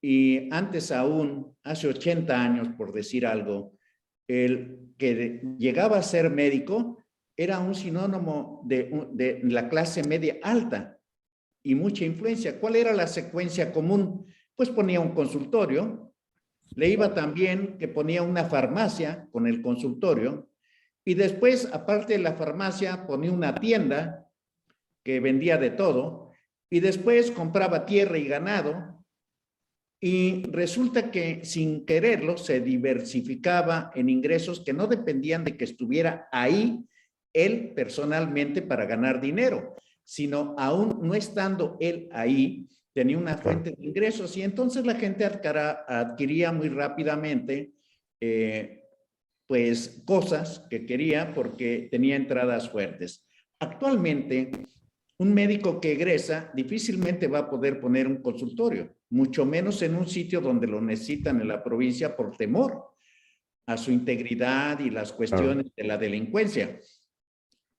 y antes aún, hace 80 años, por decir algo, el que llegaba a ser médico era un sinónimo de la clase media alta y mucha influencia. ¿Cuál era la secuencia común? Pues ponía un consultorio, le iba también que ponía una farmacia con el consultorio y después, aparte de la farmacia, ponía una tienda que vendía de todo y después compraba tierra y ganado. Y resulta que sin quererlo se diversificaba en ingresos que no dependían de que estuviera ahí él personalmente para ganar dinero, sino aún no estando él ahí, tenía una fuente de ingresos y entonces la gente adquiría muy rápidamente pues cosas que quería porque tenía entradas fuertes. Actualmente, un médico que egresa difícilmente va a poder poner un consultorio, mucho menos en un sitio donde lo necesitan en la provincia por temor a su integridad y las cuestiones de la delincuencia.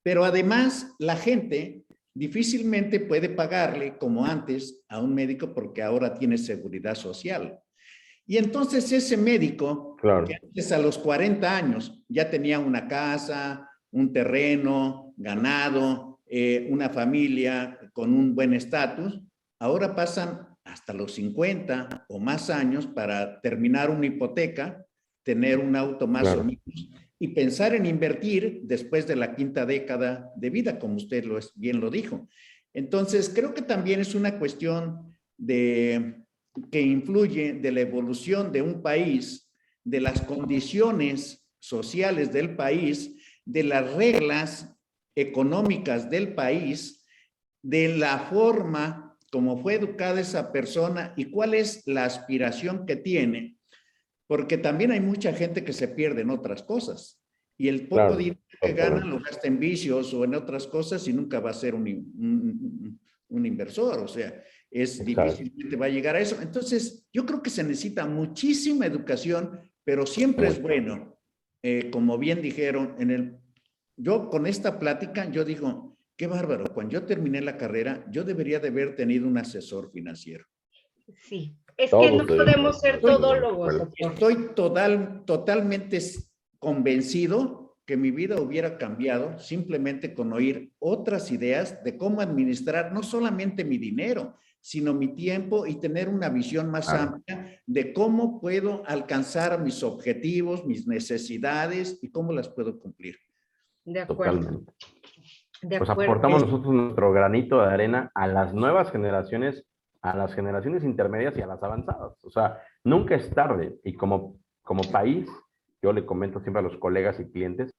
Pero además, la gente difícilmente puede pagarle como antes a un médico porque ahora tiene seguridad social. Y entonces ese médico, que antes a los 40 años ya tenía una casa, un terreno, ganado, una familia con un buen estatus, ahora pasan hasta los 50 o más años para terminar una hipoteca, tener un auto más o menos y pensar en invertir después de la quinta década de vida, como usted bien lo dijo. Entonces, creo que también es una cuestión que influye de la evolución de un país, de las condiciones sociales del país, de las reglas económicas del país, de la forma como fue educada esa persona y cuál es la aspiración que tiene, porque también hay mucha gente que se pierde en otras cosas y el poco dinero que gana lo gasta en vicios o en otras cosas y nunca va a ser un inversor, o sea, difícilmente va a llegar a eso. Entonces, yo creo que se necesita muchísima educación, pero siempre es bueno, como bien dijeron, yo con esta plática, yo digo, qué bárbaro, cuando yo terminé la carrera, yo debería de haber tenido un asesor financiero. Sí, es que no podemos ser todólogos, doctor. Estoy totalmente convencido que mi vida hubiera cambiado simplemente con oír otras ideas de cómo administrar no solamente mi dinero, sino mi tiempo y tener una visión más amplia de cómo puedo alcanzar mis objetivos, mis necesidades y cómo las puedo cumplir. De acuerdo. Totalmente. Pues aportamos nosotros nuestro granito de arena a las nuevas generaciones, a las generaciones intermedias y a las avanzadas. O sea, nunca es tarde. Y como país, yo le comento siempre a los colegas y clientes,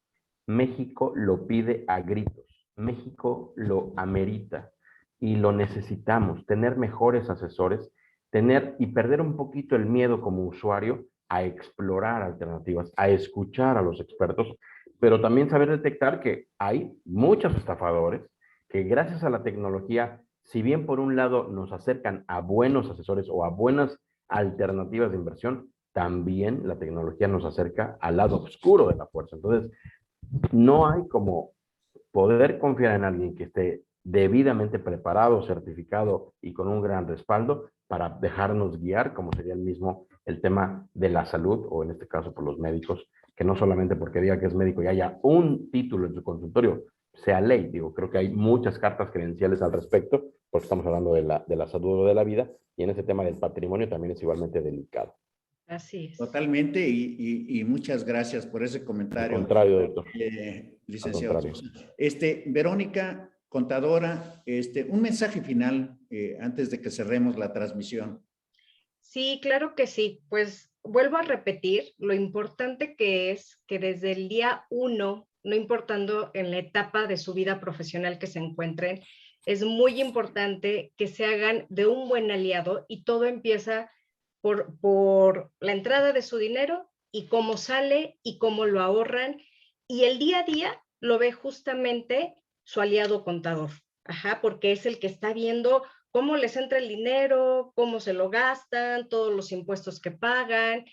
México lo pide a gritos. México lo amerita y lo necesitamos. Tener mejores asesores, tener y perder un poquito el miedo como usuario a explorar alternativas, a escuchar a los expertos, pero también saber detectar que hay muchos estafadores que gracias a la tecnología, si bien por un lado nos acercan a buenos asesores o a buenas alternativas de inversión, también la tecnología nos acerca al lado oscuro de la fuerza. Entonces, no hay como poder confiar en alguien que esté debidamente preparado, certificado y con un gran respaldo para dejarnos guiar, como sería el tema de la salud, o en este caso por los médicos, que no solamente porque diga que es médico y haya un título en su consultorio, sea ley. Digo, creo que hay muchas cartas credenciales al respecto, porque estamos hablando de la salud o de la vida, y en ese tema del patrimonio también es igualmente delicado. Así es. Totalmente, y muchas gracias por ese comentario. Al contrario, doctor. Licenciado. Verónica, contadora, un mensaje final antes de que cerremos la transmisión. Sí, claro que sí. Pues vuelvo a repetir lo importante que es que desde el día 1, no importando en la etapa de su vida profesional que se encuentren, es muy importante que se hagan de un buen aliado y todo empieza por la entrada de su dinero y cómo sale y cómo lo ahorran. Y el día a día lo ve justamente su aliado contador. Ajá, porque es el que está viendo cómo les entra el dinero, cómo se lo gastan, todos los impuestos que pagan.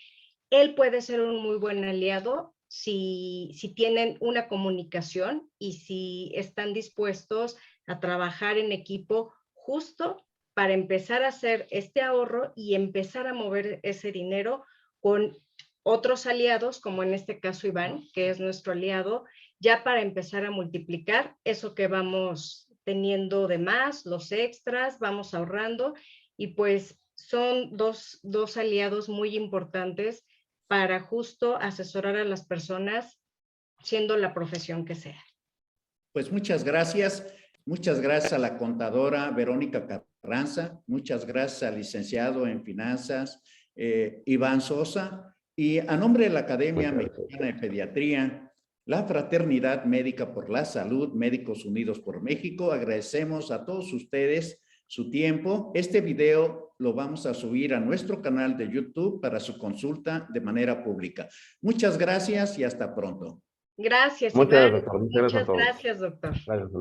Él puede ser un muy buen aliado si tienen una comunicación y si están dispuestos a trabajar en equipo justo para empezar a hacer este ahorro y empezar a mover ese dinero con otros aliados, como en este caso Iván, que es nuestro aliado, ya para empezar a multiplicar eso que vamos teniendo de más, los extras, vamos ahorrando, y pues son dos aliados muy importantes para justo asesorar a las personas siendo la profesión que sea. Pues muchas gracias. Muchas gracias a la contadora Verónica Carranza, muchas gracias al licenciado en finanzas Iván Sosa, y a nombre de la Academia Mexicana de Pediatría, la Fraternidad Médica por la Salud, Médicos Unidos por México, agradecemos a todos ustedes su tiempo. Este video lo vamos a subir a nuestro canal de YouTube para su consulta de manera pública. Muchas gracias y hasta pronto. Gracias, Muchas Iván. gracias, doctor. Muchas gracias a todos. Gracias, doctor. Gracias, amigo.